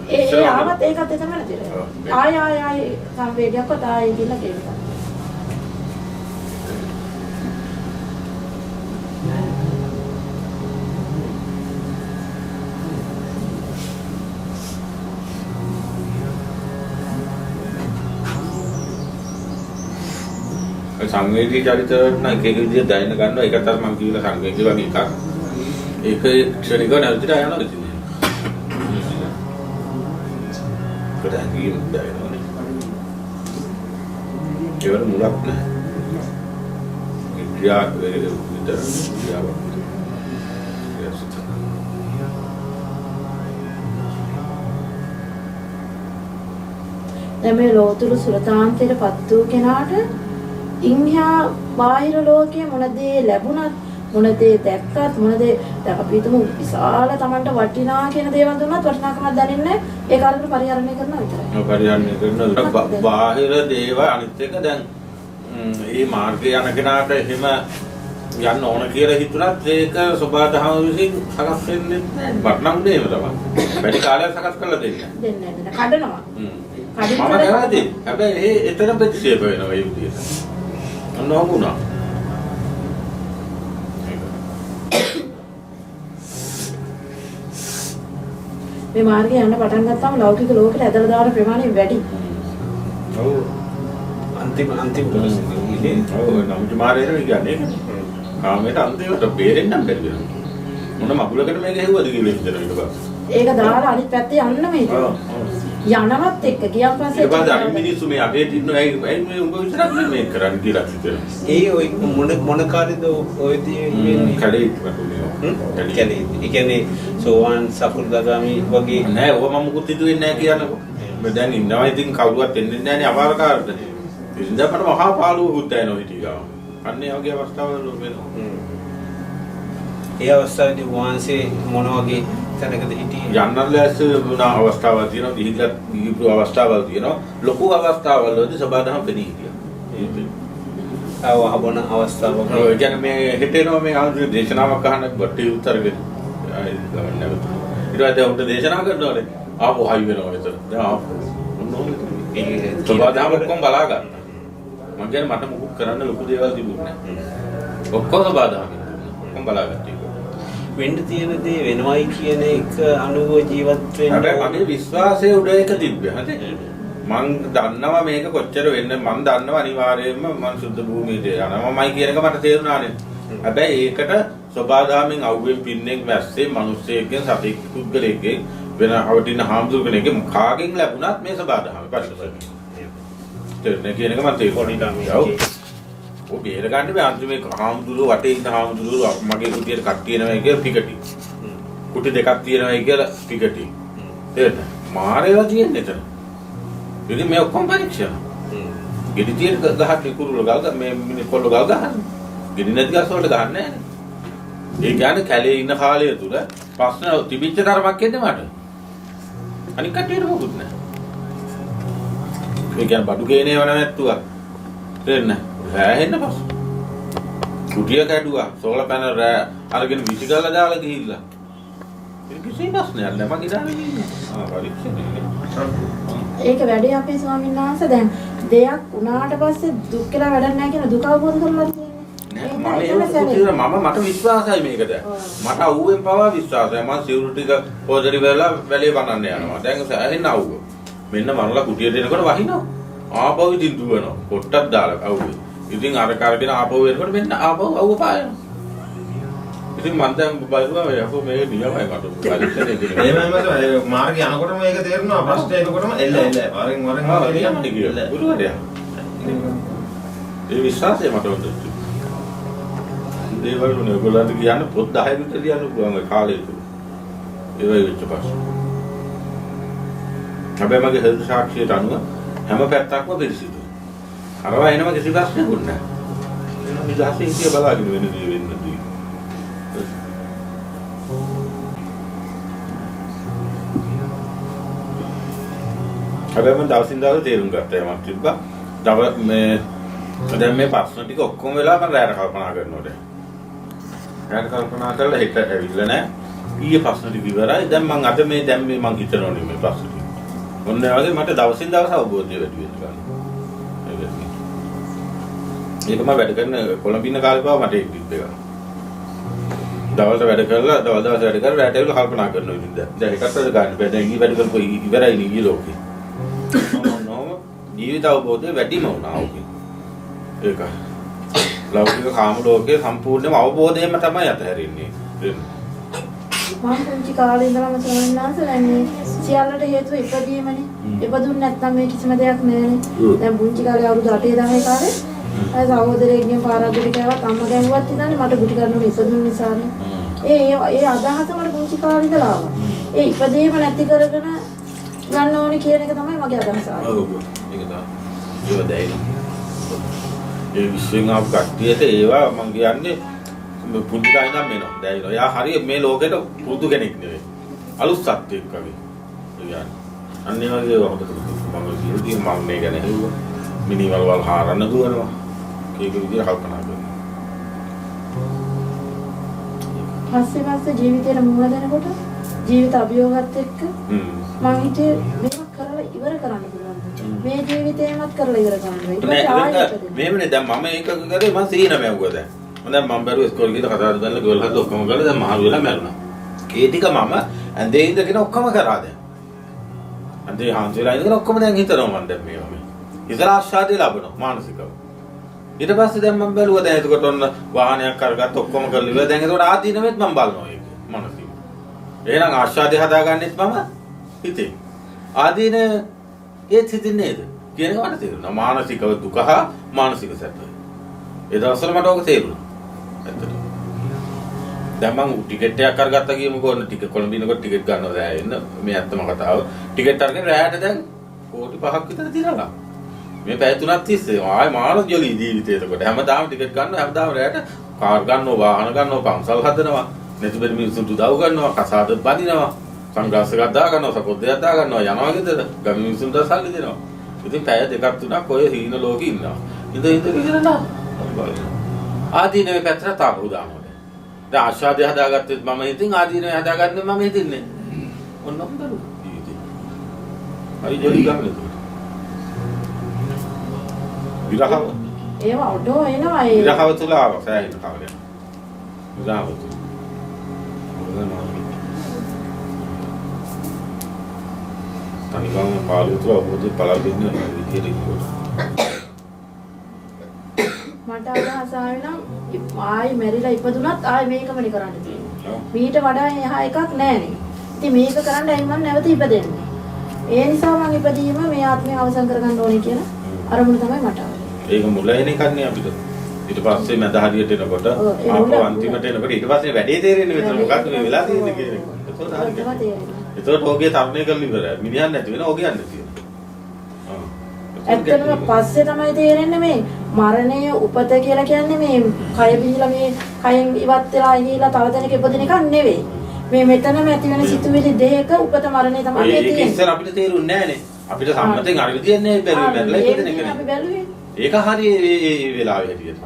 ඒ ආවත් ඒකත් එතනම නැතිලා. ආය සංවේගයක්වත් ආයෙ කියලා කියනවා. සංවේගී චරිත නම් එක එක විදිහට දැනෙන්න ගන්නවා. ඒක තමයි මම කියලා සංවේගී වගේ එකක්. ඒක ක්ෂණිකව නැවතිලා යනවා ඉතින්. කොටන් ගිහින් දැනෙන්නේ. ඒවල මුලක් නැහැ. ක්‍රියා විතර ක්‍රියාවක්. දැන් මේ ලෝතුරු සුරතාන්තයට පත් වූ කෙනාට ඉන්හා බාහිර ලෝකයේ මොන දේ ලැබුණත් මොන දේ දැක්කත් මොන දේ දැන් අපි හිතමු විශාල Tamanට වටිනා කියන දේවල් දුන්නත් වටිනාකමක් දැනෙන්නේ නැහැ. ඒ කාලෙට පරිහරණය කරනවා විතරයි. පරිහරණය කරනවා. බාහිර දේවල් අනිත් එක දැන් මේ මාර්ගය යන කෙනාට එහෙම යන්න ඕන කියලා හිතුණත් ඒක සබාදහම විසින් සකස් වෙන්නේ නැහැ. වටනම් නේම තමයි. වැඩි කාලයක් සකස් කරලා දෙන්නේ නැහැ. දෙන්නේ නැහැ. කඩනවා. මම කරාදී. හැබැයි එතන ප්‍රතික්ෂේප වෙනවා ඒ විදිහට. අන්න වුණා. මේ මාර්ගය යන්න පටන් ගත්තාම ලෞකික ලෝකෙට ඇදලා දාන ප්‍රමාණය වැඩි. ඔව්. අන්තිම ප්‍රශ්නේ ඔව් නම් මාර්ගය කියන්නේ කාමයට අන්තිමට බේරෙන්නම් බැරි වෙනවා. මොන මගුලකට මේක හෙව්වද කියලා හිතන ඊට පස්සේ. ඒක දාලා අනිත් පැත්තේ යන්න මේක. යනවත් එක්ක ගියන් පස්සේ ඒ වගේ අනිත් මිනිස්සු මේ අපේ තින්න ඇයි මේ උඹ විතරක් මේ කරන්නේ කියලා හිතනවා. ඒ ඔය මොන කාර්යද ඔය තියෙන්නේ කඩේ ඉක්මතුනේ. ඒ කියන්නේ සෝවාන් සකෘදාගාමි වගේ නෑ ඔබ මම මුකුත් හිතුවේ නෑ කියනකො. මම දැන් ඉන්නවා ඉතින් කවුරුවත් එන්නේ නෑනේ අපාරකාරට. ඉතින් අපට මහා පාළුව හුද්දෑනෝ හිටියා. අන්නේ වගේ අවස්ථාවල වෙනවා. ඒ අවස්ථාවේදී වහන්සේ මොන වගේ තැනකද හිටියේ? යන්නත් ලැස්ස වුණ අවස්ථාවල් තියෙනවා, ගිහිල්ලා ගිහිපු අවස්ථාවල් තියෙනවා. ලොකු අවස්ථාවල්වලදී සබාදහම් පෙනී හිටියා. ආව හබන අවස්ථාවක ඔය කියන්නේ මේ හිටේනවා මේ ආන්දර දේශනාවක් අහන්න බට්ටි උත්තරගෙන ඊට පස්සේ උන්ට දේශනා කරනවානේ ආපහු හයි වෙනවා විතර. දැන් ආපහු ඒ සබාදහම් ඔක්කොම බලා ගන්න. මම කියන්නේ මට මුකුත් කරන්න ලොකු දේවල් තිබුණේ නැහැ. ඔක්කොම සබාදහම් ඔක්කොම බලාගත්තා. වෙන්න තියෙන දේ වෙනවයි කියන එක අනුව ජීවත් වෙන්න. හැබැයි මගේ විශ්වාසය උඩ එක තිබ්බේ. හරි. මං දන්නවා මේක කොච්චර වෙන්නේ මං දන්නවා අනිවාර්යයෙන්ම මං සුද්ධ භූමියට යනවාමයි කියන එක මට තේරුණානේ. හැබැයි ඒකට සබාදාමෙන් අවුෙන් පින්නෙන් මැස්සේ මිනිස්සෙක්ගෙන් සතෙක් පුද්ගලයෙක්ගෙන් වෙන අවදින හාමුදුර කෙනෙක්ගෙන් කාගෙන් ලැබුණත් මේ සබාදාම පරිසරය. තේරෙන්නේ කියන එක මම තේරුණා. ඔය බේර ගන්න බෑ අන්තිමේ හාමුදුරුවෝ වටේ ඉන්න හාමුදුරුවෝ මගේ කුටියට කට්ටිය එනවා කියලා පිකටි. කුටි දෙකක් තියෙනවා කියලා පිකටි. තේරෙන්නේ? මාරේවා තියෙන්නේ එතන. ඉතින් මේ ඔක්කොම පරීක්ෂණ. ගෙඩි තියෙන ගහක් කුරුල්ල ගල් මේ කොල්ල ගල් ගහන. ගෙඩි නැති ගස් වලට ගහන්නේ නැහැ. ඒ කියන්නේ කැලේ ඉන්න කාලය තුල ප්‍රශ්න තිබිච්ච තරමක් එන්නේ මට. අනික කටියට මොකුත් නැහැ. ඒ කියන්නේ බඩු ගේනේව නැත්තුවා. තේරෙන්නේ? රැහෙන්න පස්ස. කුටිය කැඩුවා. සෝල පැනල් අරගෙන විසිකලා දාලා ගිහිල්ලා. ඒක කිසි ප්‍රශ්නයක් නැහැ. මම ඉඳලා ඉන්නේ. පරීක්ෂණේ. ඒක වැඩි අපේ ස්වාමීන් වහන්සේ දැන් දෙයක් උනාට පස්සේ දුක් කියලා වැඩක් නැහැ කියන දුක අවබෝධ කරලා තියෙන්නේ. මට විශ්වාසයි මේකද. මට අවුවෙන් පවා විශ්වාසයි. මම සිවුරු ටික පොදරි වෙලා වැලේ වනන්න යනවා. දැන් සෑහෙන අවුව. මෙන්න මරලා කුටියට එනකොට වහිනවා. ආපහු ඉදින් දුවනවා. කොට්ටක් දාලා අවුවේ. ඉතින් අර කරගෙන ආපහු එනකොට මෙන්න ආපහු අවුව පායනවා. ඉතින් මම දැන් බලුවා යකෝ මේ නියමයි මට පරිස්සමෙන් දෙන්න. එහෙමයි මාර්ගය යනකොටම මේක තේරෙනවා ප්‍රශ්න එනකොටම එල්ල වරෙන් යන්නේ කියලා. ගුරුවරයා. ඒ විශ්වාසය මට හොඳට. දේවල් වුණේ ඔයගොල්ලන්ට කියන්න පොත් 10 විතර ලියන්න පුළුවන් ඒ කාලේ තුල. ඒ වගේ වෙච්ච පස්සේ. හැබැයි මගේ හෘද සාක්ෂියට අනුව හැම පැත්තක්ම පිළිසිදුයි. අරවා එනම කිසි ප්‍රශ්නයක් නැහැ. එන විලාසෙ ඉතිය බලාගෙන වෙන දේ වෙන්නේ. හැබැයි මම දවසින් දවස තේරුම් ගත්තා යමක් තිබ්බා. දැන් මේ ප්‍රශ්න ටික ඔක්කොම වෙලා මම රැයට කල්පනා කරනවා දැන්. රැයට කල්පනා කරලා හිත ඇවිල්ලා නැහැ. ඊයේ ප්‍රශ්න ටික ඉවරයි. දැන් මම අද මේ මම හිතනෝනේ මේ ප්‍රශ්න ටික. මොන වගේ මට දවසින් දවස අවබෝධය වැඩි වෙනවා. ඒක මම වැඩ කරන කොළඹ ඉන්න කාලේ පාව මට ඒක තිබ්බ එක. දවල්ට වැඩ කරලා දවස් වැඩ කරලා රැට ඇවිල්ලා කල්පනා කරනවා ඉතින් දැන් එකක් වැඩ ගන්න බෑ. දැන් ඊ වැඩ කරපු ඉවරයි නේ ලෝකේ. මොනම ජීවිත අවබෝධය වැඩිම වුණා ඕකේ. ඒක. ලෞකික කාම ලෝකයේ සම්පූර්ණම අවබෝධයෙන්ම තමයි අතහැරෙන්නේ. මම පුංචි කාලේ ඉඳලම ස්වාමීන් වහන්සේ දැන් මේ සියල්ලට හේතුව ඉපදීමනේ. ඉපදුන්නේ නැත්නම් මේ කිසිම දෙයක් නැහැනේ. දැන් පුංචි කාලේ අවුරුදු 8-10 කාලේ අය සහෝදරයෙක්ගෙන් පාරාදීට කෑවත් අම්මා ගැහුවත් ඉඳන්නේ මට ගුටි කරන්න ඉපදුණු නිසානේ. ඒ අදහස මට පුංචි කාලේ ඉඳලා ආවා. ඒ ඉපදීම නැති කරගෙන ගන්න ඕනේ කියන එක තමයි මගේ අදහස. ඔව් ඒක තමයි. ඒ විශ්වෙන් ආපු කට්ටියට ඒවා මම කියන්නේ පුංචි කාලේ ඉඳන් මෙනවා. දැන් එයා හරිය මේ ලෝකෙට පුරුදු කෙනෙක් නෙවෙයි. අලුත් සත්‍යයක් වගේ. ඒ කියන්නේ අන්නේ වගේ වහකට මම ජීවිතේ මම මේ ගැන හිතුවා. මිනිවල් වල හරන්න දුවනවා. ඒක විදිහට කල්පනා කරනවා. පස්සේ ජීවිතේට මුහුණ දෙනකොට ජීවිත අභියෝගات එක්ක මම හිතේ මේක කරලා ඉවර කරන්න පුළුවන්. මේ ජීවිතේමත් කරලා ඉවර කරන්න වෙයි. මේවනේ දැන් මම ඒක කරේ මම සීන මැව්වා දැන්. දැන් මම බැලුවා ඉස්කෝලේ ගිහලා කතා කරලා ගෝල් හද ඔක්කොම කරලා දැන් මහලු වෙලා මැරුණා. ඒ ටික මම ඇඳේ ඉඳගෙන ඔක්කොම කරා දැන්. ඇඳේ හාන්සිලා ඉඳගෙන ඔක්කොම දැන් හිතනවා මම දැන් මේවා මේ. ඉතල ආශාදේ ලැබෙනවා මානසිකව. ඊට පස්සේ දැන් මම බැලුවා දැන් එතකොට ඔන්න වාහනයක් කරගත්ත ඔක්කොම කරලා ඉවර දැන් එතකොට ආදීනෙත් මම බලනවා ඒක මානසිකව. එහෙනම් ආශාදේ හදාගන්නෙත් මම හිතේ. ආදීන ඒත් හිතින් නේද? කියන එක මට තේරුණා. මානසිකව දුක හා මානසික සැප. ඒ දවස්වල මට ඕක තේරුණා. ඇත්තට. දැන් මම ටිකට් එකක් අරගත්තා කියමුකෝ ඔන්න ටිකට් කොළඹ ඉන්නකොට ටිකට් ගන්නවා දැන් එන්න මේ ඇත්තම කතාව. ටිකට් අරගෙන රැයට දැන් කෝටි 5ක් විතර දිනලා. මේ පැය 3ක් තිස්සේ ආයේ මානව ජොලි ජීවිතේ එතකොට හැමදාම ටිකට් ගන්නවා හැමදාම රැයට කාර් ගන්නවා වාහන ගන්නවා පන්සල් හදනවා නැතිබෙන මිනිස්සුන්ට උදව් කරනවා කසාද බඳිනවා සංග්‍රාස එකක් දා ගන්නවා සපොද්දයක් දා ගන්නවා යනවා ගෙදර ගම මිනිස්සුන්ට සල්ලි දෙනවා. ඉතින් පැය 2ක් 3ක් ඔය හීන ලෝකෙ ඉන්නවා. ඉතින් ඉඳලා ආදීනේ පැත්තට තාපු දානවා. දැන් ආශාදේ හදාගත්තෙත් මම ඉතින් ආදීනේ හදාගන්නේ මම හිතින්නේ. ඔන්නම දරු ජීවිතේ. හරි ජොලි ගන්න. විරහව. ඒව ඔඩෝ එනවා ඒ. විරහව තුල ආවා සෑහෙන කාලයක්. විරහව තුල. තනිකම පාළුතු අවබෝධය පළවෙන්න විදියට මට අදහස ආවේ නම් ආයි මැරිලා ඉපදුනත් ආයි මේකමනේ කරන්න තියෙන්නේ. මීට වඩා එහා එකක් නැහැනේ. ඉතින් මේක කරන්න ඇයි මම නැවත ඉපදෙන්නේ? ඒ නිසා මම ඉපදීම මේ ආත්මය අවසන් කරගන්න ඕනේ කියන අරමුණ තමයි මට ආවේ. ඒක මුලින් කන්නේ අපිට. ඊට පස්සේ මැද හරියට එනකොට ආපහු අන්තිමට එනකොට ඊට පස්සේ වැඩේ තේරෙන්නේ මෙතන මොකක්ද මේ වෙලා තියෙන්නේ කියන එක. ඒකත් හරියට. ඒතකොට ඔහුගේ තරණය කරලා ඉවරයි. මිනිහන් නැති වෙන ඔහු යන්නේ තියෙනවා. ඇත්තටම පස්සේ තමයි තේරෙන්නේ මේ මරණය උපත කියලා කියන්නේ මේ කය බිහිලා මේ කයෙන් ඉවත් වෙලා ගිහිලා තව දෙනෙක් ඉපදින එකක් නෙවෙයි. මේ මෙතනම ඇති වෙන සිතුවිලි දෙක උපත මරණය තමයි තියෙන්නේ. ඒක ඉස්සර අපිට තේරුන්නේ නැහනේ. අපිට සම්මතෙන් අර විදියන්නේ බැලුවේ බැලලා ඉපදින එක නේ. අපි බැලුවේ. ඒක හරිය ඒ වෙලාවේ හැටියට.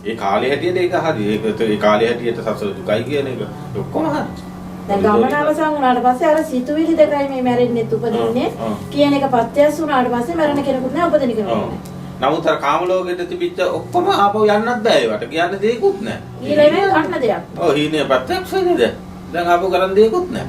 ඒ කාලේ හැටියට ඒක හරිය. ඒ කාලේ හැටියට සසල දුකයි කියන එක ඔක්කොම හරිය. දැන් ගමන අවසන් වුණාට පස්සේ අර සිතුවිලි දෙකයි මේ මැරෙන්නේ උපදින්නේ කියන එක පත්‍යස් වුණාට පස්සේ මැරෙන කෙනෙකුත් නෑ උපදින කෙනෙකුත් නෑ. නමුත් අර කාම ලෝකෙට තිබිච්ච ඔක්කොම ආපහු යන්නත් බෑ ඒවට. කියන්න දෙයක්වත් නෑ. ඊළඟ ගන්න දෙයක්. ඔව් හීනේ ප්‍රත්‍යක්ෂ වෙන්නේ දැන් ආපහු කරන් දෙයක්වත් නෑ.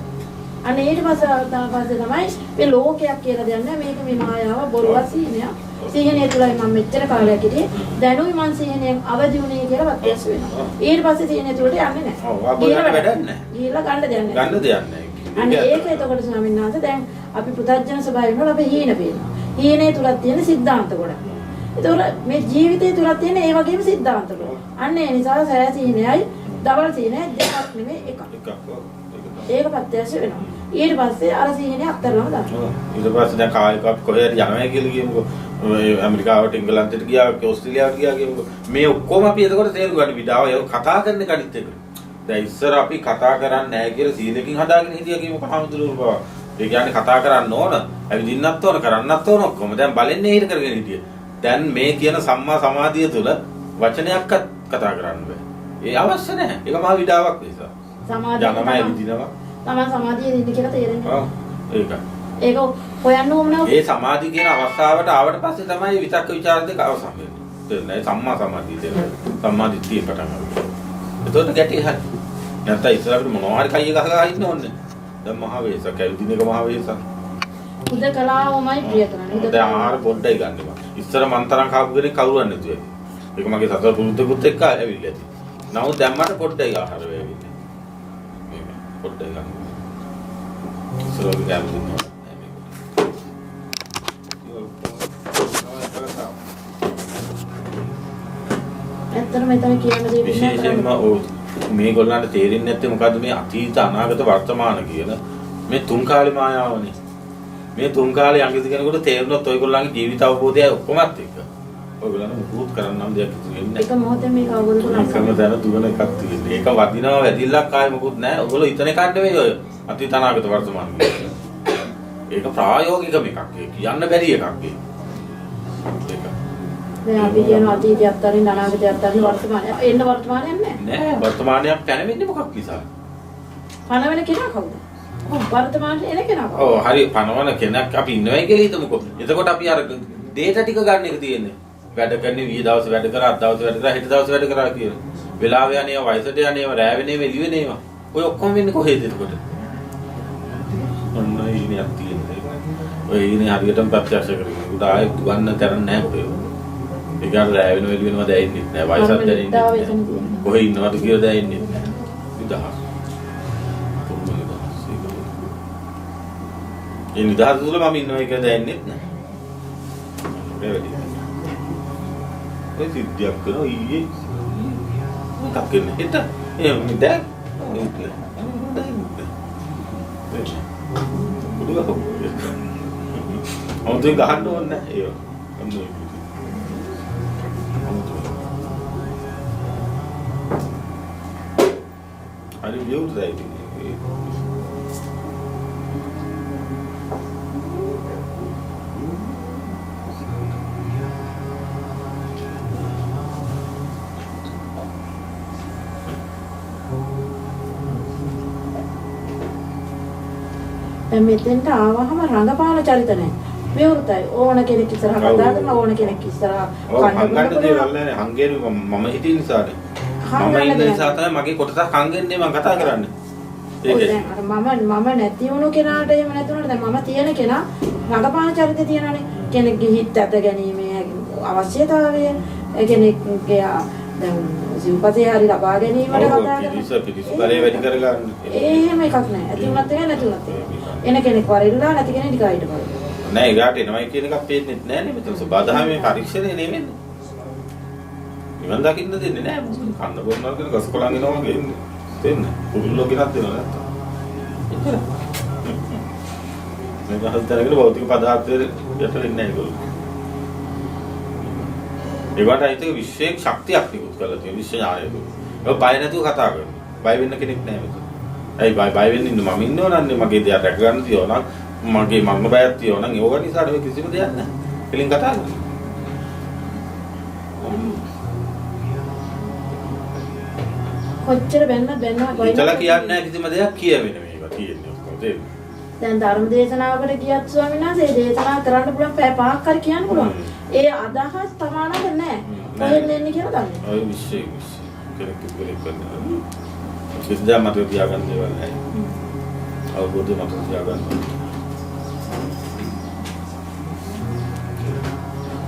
අනේ ඊට පස්සේ තමයි මේ ලෝකයක් කියලා දෙන්නේ මේක මේ මායාව බොරුවක් සීනයක්. සීහනේ තුලයි මම මෙච්චර කාලයක් හිටියේ. දැනුයි මං සීහනේ අවදි වුණේ කියලා පත්‍යස් වෙනවා. ඊට පස්සේ සීහනේ තුලට යන්නේ නෑ. ඔව් ආපහු යන්න වැඩක් නෑ. ගිහලා ගන්න දෙයක් නෑ. ගන්න දෙයක් නෑ. අනේ ඒක එතකොට ස්වාමීන් වහන්සේ දැන් අපි පුතඥ ස්වභාවයෙන් වල අපි හීන පේනවා. හීනේ තුලක් තියෙන සිද්ධාන්ත ගොඩක්. ඒතකොට මේ ජීවිතය තුලක් තියෙන ඒ වගේම සිද්ධාන්ත ගොඩක්. අන්න ඒ නිසා සෑ සීනයයි දවල් සීනයයි දෙකක් නෙමෙයි එකක්. ඒක පත්‍යශ වෙනවා. ඊට පස්සේ අර සීනේ අත්තරම දානවා. ඊට පස්සේ දැන් කායිකව කොහෙද යනවා කියලා කියමුකෝ. ඇමරිකාවට ඉංගලන්තයට ගියා ඕස්ට්‍රේලියාවට ගියා කියමුකෝ. මේ ඔක්කොම අපි එතකොට තේරුම් ගන්න විඩාව ඒක කතා කරන කණිත් එක. දැන් ඉස්සර අපි කතා කරන්නේ නැහැ කියලා සීලකින් හදාගෙන හිටියා කියමුකෝ හාමුදුරුවෝ බව. ඒ කියන්නේ කතා කරන්න ඕන, ඇවිදින්නත් ඕන, කරන්නත් ඕන ඔක්කොම. දැන් බලන්නේ හිර කරගෙන හිටියා. දැන් මේ කියන සම්මා සමාධිය තුළ වචනයක්වත් කතා කරන්න බෑ. ඒ අවශ්‍ය නැහැ. ඒක මහා විඩාවක් නිසා. සමාධිය තමයි විදිනවා. තමයි සමාධිය දෙන්න කියලා තේරෙන්නේ. ඔව් ඒකයි. ඒක හොයන්න ඕන නෝ. ඒ සමාධි කියන අවස්ථාවට ආවට පස්සේ තමයි විතක්ක ਵਿਚාර දෙක අවසන් වෙන්නේ. තේරෙන්නේ සම්මා සමාධිය දෙන්න. සම්මාදිට්ඨිය පටන් ගන්නවා. එතකොට ගැටි හරි. නැත්නම් ඉස්සරහට මොනවා හරි කයිය ගහලා ඉන්න ඕනේ. දැන් මහ වේසක් ඇවිදින එක මහ වේසක්. උදකලාවමයි ප්‍රිය කරන්නේ. දැන් ආහාර පොඩ්ඩයි ගන්න බා. ඉස්සර මන්තරම් කාපු කෙනෙක් කවුරුවත් නැතුව. ඒක මගේ සතර පුරුද්දකුත් එක්ක ඇවිල්ලා ඇති. නමුත් දැන් මට පොඩ්ඩයි ආහාර වේවින්නේ. මේක පොඩ්ඩයි ගන්න. ඉස්සර වගේ ගන්න. ඇත්තටම මෙතන කියන දේ විශේෂයෙන්ම මේගොල්ලන්ට තේරෙන්නේ නැත්තේ මොකද්ද මේ අතීත අනාගත වර්තමාන කියන මේ තුන් කාලේ මායාවනේ. මේ තුන් කාලේ යම්කිසි කෙනෙකුට තේරුණොත් ඔයගොල්ලන්ගේ ජීවිත අවබෝධය ඔක්කොමත් එක්ක. ඔයගොල්ලෝ මුකුත් කරන්න නම් දෙයක් තියෙන්නේ එක මොහොතේ මේක අවබෝධ කරගන්න. එකම දැන දුවන එකක් තියෙන්නේ. ඒක වදිනවා වැදිල්ලක් ආයේ මොකුත් නැහැ. ඔයගොල්ලෝ ඉතන එකක් නෙවෙයි ඔය. අතීත අනාගත වර්තමාන. ඒක ප්‍රායෝගිකම එකක්. ඒ කියන්න බැරි එකක් ඒක. දැන් අපි කියන අතීතයක් තරින් අනාගතයක් තරින් වර්තමානය එන්න වර්තමානයක් නැහැ. නෑ වර්තමානයක් පැනවෙන්නේ මොකක් නිසා? පනවන කෙනා කවුද? වර්තමානයේ එන කෙනා කවුද? ඔව් හරි පනවන කෙනෙක් අපි ඉන්නවයි කියලා හිතමුකෝ. එතකොට අපි අර ඩේටා ටික ගන්න එක තියෙන්නේ. වැඩ කරන්නේ ඊ දවස් වැඩ කරා අද දවස් වැඩ කරා හෙට දවස් වැඩ කරා කියලා. වෙලාව යන්නේ වයසට යන්නේ රෑ වෙන්නේ එළිය වෙන්නේ. ඔය ඔක්කොම වෙන්නේ කොහෙද එතකොට? ඔන්න ඊනියක් තියෙන්නේ. ඔය ඊනේ හරියටම ප්‍රත්‍යක්ෂ කරගෙන උඩ ආයෙ ගන්න තරම් නැහැ ඔය. ඒක අර රෑ වෙන එළිය වෙනවා දැනෙන්නේ නැහැ. වයසත් දැනෙන්නේ නැහැ. කොහෙ ඉන්නවද කියලා දැනෙන්නේ නැහැ. විදහා. ඒ නිදහස තුළ මම ඉන්නවා කියලා දැනෙන්නේ නැහැ. ඒ වැඩි. ඒ සිද්ධියක් කරනවා ඊයේ මොකක් කියන්නේ හිට එහෙම දැන් බුදුගහ අමුතුවෙන් ගහන්න ඕනේ නැහැ ඒක අනිත් හරි වියුත් දැයි දැන් මෙතෙන්ට ආවහම රංගපාන චරිත නැහැ. විවෘතයි. ඕන කෙනෙක් ඉස්සරහ කතා කරන ඕන කෙනෙක් ඉස්සරහ හංගන්න දේවල් නැහැ. හංගේනේ මම හිටිය නිසානේ. මම ඉන්න නිසා තමයි මගේ කොටසක් හංගෙන්නේ මම කතා කරන්නේ. ඒකයි. මම නැති වුණු කෙනාට එහෙම නැතුණාට දැන් මම තියෙන කෙනා රංගපාන චරිතය තියනනේ. කෙනෙක්ගේ හිත ඇද ගැනීමේ අවශ්‍යතාවය, කෙනෙක්ගේ දැන් සිව්පතේ හරි ලබා ගැනීමට කතා කරනවා. පිරිසු කරේ වැඩි කරගන්න. එහෙම එකක් නැහැ. ඇති වුණත් එක නැති වුණත් එක. එන කෙනෙක් වරිල්ලා නැති කෙනෙක් ඩිකයිඩ් කරනවා. නෑ ඒකට එනවයි කියන එකක් පේන්නේ නැහැ නේ මෙතන. බාධාමේ පරීක්ෂණේ නෙමෙන්නේ. නිවන් දකින්න දෙන්නේ නැහැ මොකද කන්න බොන්නවා කියන ගස් කොළන් එනවා වගේ ඉන්නේ. තේන්නේ. කුරුල්ලෝ ගෙනත් දෙනවා නැත්තම්. එච්චර. මේක හතරකට භෞතික පදාර්ථවල යට වෙන්නේ නැහැ ඒගොල්ලෝ. ඒවට අයිතික විශ්වයේ ශක්තියක් නිකුත් කරලා තියෙන විශ්ව ඥානය. ඒක බය නැතුව කතා කරනවා. බය වෙන්න කෙනෙක් නැහැ මෙතන. ඇයි බය වෙන්න ඉන්න මම ඉන්නවනන්නේ මගේ දෙයක් රැක ගන්න තියනවා නම් මගේ මම බයයක් තියනවා නම් ඒව නිසා නෙවෙයි කිසිම දෙයක් නැහැ. පිළින් කතා කරනවා. කොච්චර බැන්න ඉතලා කියන්නේ නැහැ කිසිම දෙයක් කියවෙන්නේ මේක තියෙන්නේ ඔක්කොම තේරෙන්නේ. දැන් ධර්ම දේශනාවකට ගියත් ස්වාමීන් වහන්සේ ඒ දේශනා කරන්න පුළුවන් පැය 5ක් හරි කියන්න පුළුවන්. ඒ අදහස් තමානක නැහැ. කොහෙන්ද එන්නේ කියලා දන්නේ. ඔය විශ්ේ කෙනෙක් කරන්නේ. කිසිදා මත තියාගන්න දේවල් නැහැ. අවබෝධය මත තියාගන්න.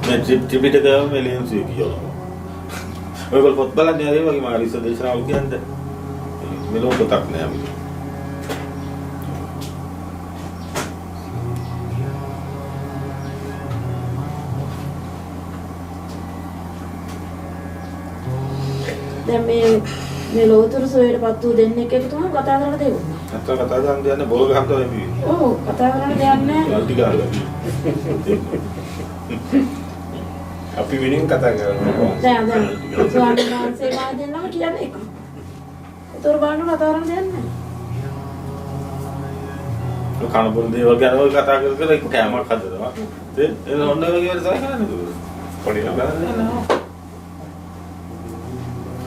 මේ ත්‍රිපිටකය මෙලියන්සි කියනවා. ඔයගොල්ලෝ පොත් බලන්නේ ආවේ වගේ මම ඉස්සර දේශනාවල් කියන්නේ. මෙලෝ පොතක් නෑ අපිට. දැන් මේ ලෝතුරු සොයරපත් වූ දෙන්නෙක් එකතු වුණා කතා කරන්න දෙයක් නෑ. නැත්නම් කතා කරන්න දෙන්නේ බෝල ගහන්න තමයි පිවි. ඔව් කතා කරන්න දෙයක් නෑ. ගල්ටි ගහලා. අපි වෙනින් කතා කරනවා. දැන් ස්වාමීන් වහන්සේ මා දෙන්නම කියන්නේ එක. ඒතර බලන්න කතා කරන්න දෙයක් නෑ. කන බොන දේවල් ගැන ඔය කතා කර එක කෑමක් හදනවා. ඒ ඔන්න ඔය වගේ වැඩ තමයි කරන්නේ. පොඩි නෑ.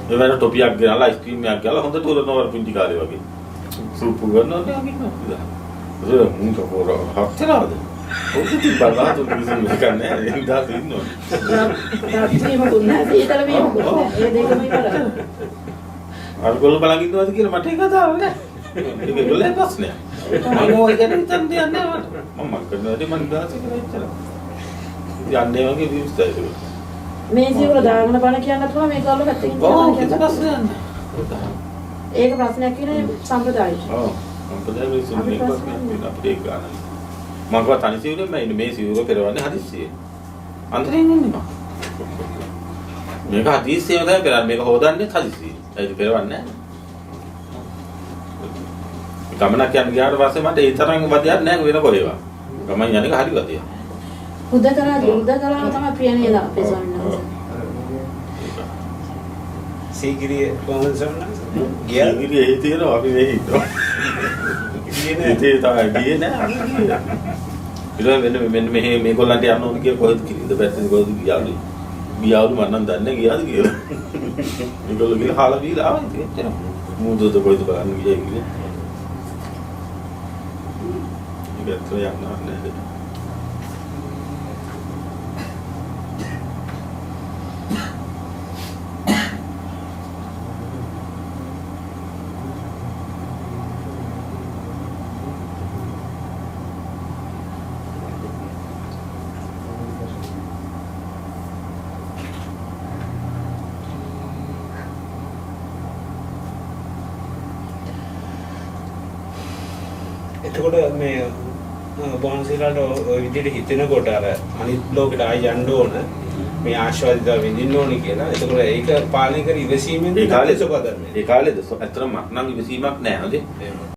ඒ වෙන ටොපියක් ගෙනලා අයිස්ක්‍රීම් එකක් ගාලා හොඳට උරනවා පින්ටි කාලේ වගේ. සූප් ගන්නවා නේ අකින්න. ඒක මුන්ට පොර හත්තරාද? ඔක තිබ්බලා તો කිසිම එකක් නෑ. ඒක දාලා ඉන්නවා. තාත්තීම දුන්නා. ඒතර මේ මොකද? ඒ දෙකම ඉවරයි. අරගොල්ල බලන් ඉන්නවද කියලා මට ඒක අදාළ නෑ. ඒක ඒගොල්ලේ ප්‍රශ්නයක්. මම ඔය ගැන හිතන් දෙන්නේ නැහැ මට. මම කරනවාදී මම දාසේ කියලා ඉච්චලා. යන්නේ වගේ විශ්වාසය ඒක. මේ ජීවල දාගෙන බණ කියන්නත් පුළුවන් මේක වල පැත්තකින් ඔව් කියන්න. ඒක ප්‍රශ්නයක් නෑ. ඒක ප්‍රශ්නයක් කියන්නේ සම්ප්‍රදායික. ඔව් සම්ප්‍රදාය විශ්වාසය ප්‍රශ්නයක් අපිට ඒක ගන්න. මම කව තනි සිවුරෙන් මම ඉන්නේ මේ සිවුර පෙරවන්නේ හදිස්සියේ. අන්තරෙන් ඉන්නේ මම. මේක හදිස්සියම තමයි පෙරවන්නේ. මේක හොදන්නේ හදිස්සියේ. ඒක පෙරවන්නේ නැහැ. ගමනක් යන ගියාට පස්සේ මට ඒ තරම් වදියක් නැහැ වෙන කොහෙවත්. ගමන් යන්නේ හරි වදියක්. හුදකලා තමයි ප්‍රිය නේද අපේ ස්වාමීන් වහන්සේ. සීගිරිය කොහොමද සම්මත? ගියා ගියේ එහි තියෙනවා අපි වෙහි ඉන්නවා. ඉතේ තමයි ගියේ නෑ. ඊළඟ මෙන්න මේගොල්ලන්ට යන්න ඕන කියලා කොහෙද කිව්ද පැත්තේ කොහෙද ගියාලු. ගියාලු මම නම් දන්නේ ගියාද කියලා. මේගොල්ලෝ ගිහලා හාලා බීලා ආවා ඉතින්. මුදුද කොහෙද බලන්න ගියේ කියලා. ඉතින් යන්න නෑ. එතකොට මේ බොන්සිලාට ඔය විදිහට හිතෙනකොට අර අනිත් ලෝකෙට ආයි යන්න ඕන මේ ආශාදිත විඳින්න ඕනේ කියලා. එතකොට ඒක පාලනය කර ඉවසීමෙන් ඒ කාලේද ඇත්තටම මට නම් ඉවසීමක් නෑ නේද?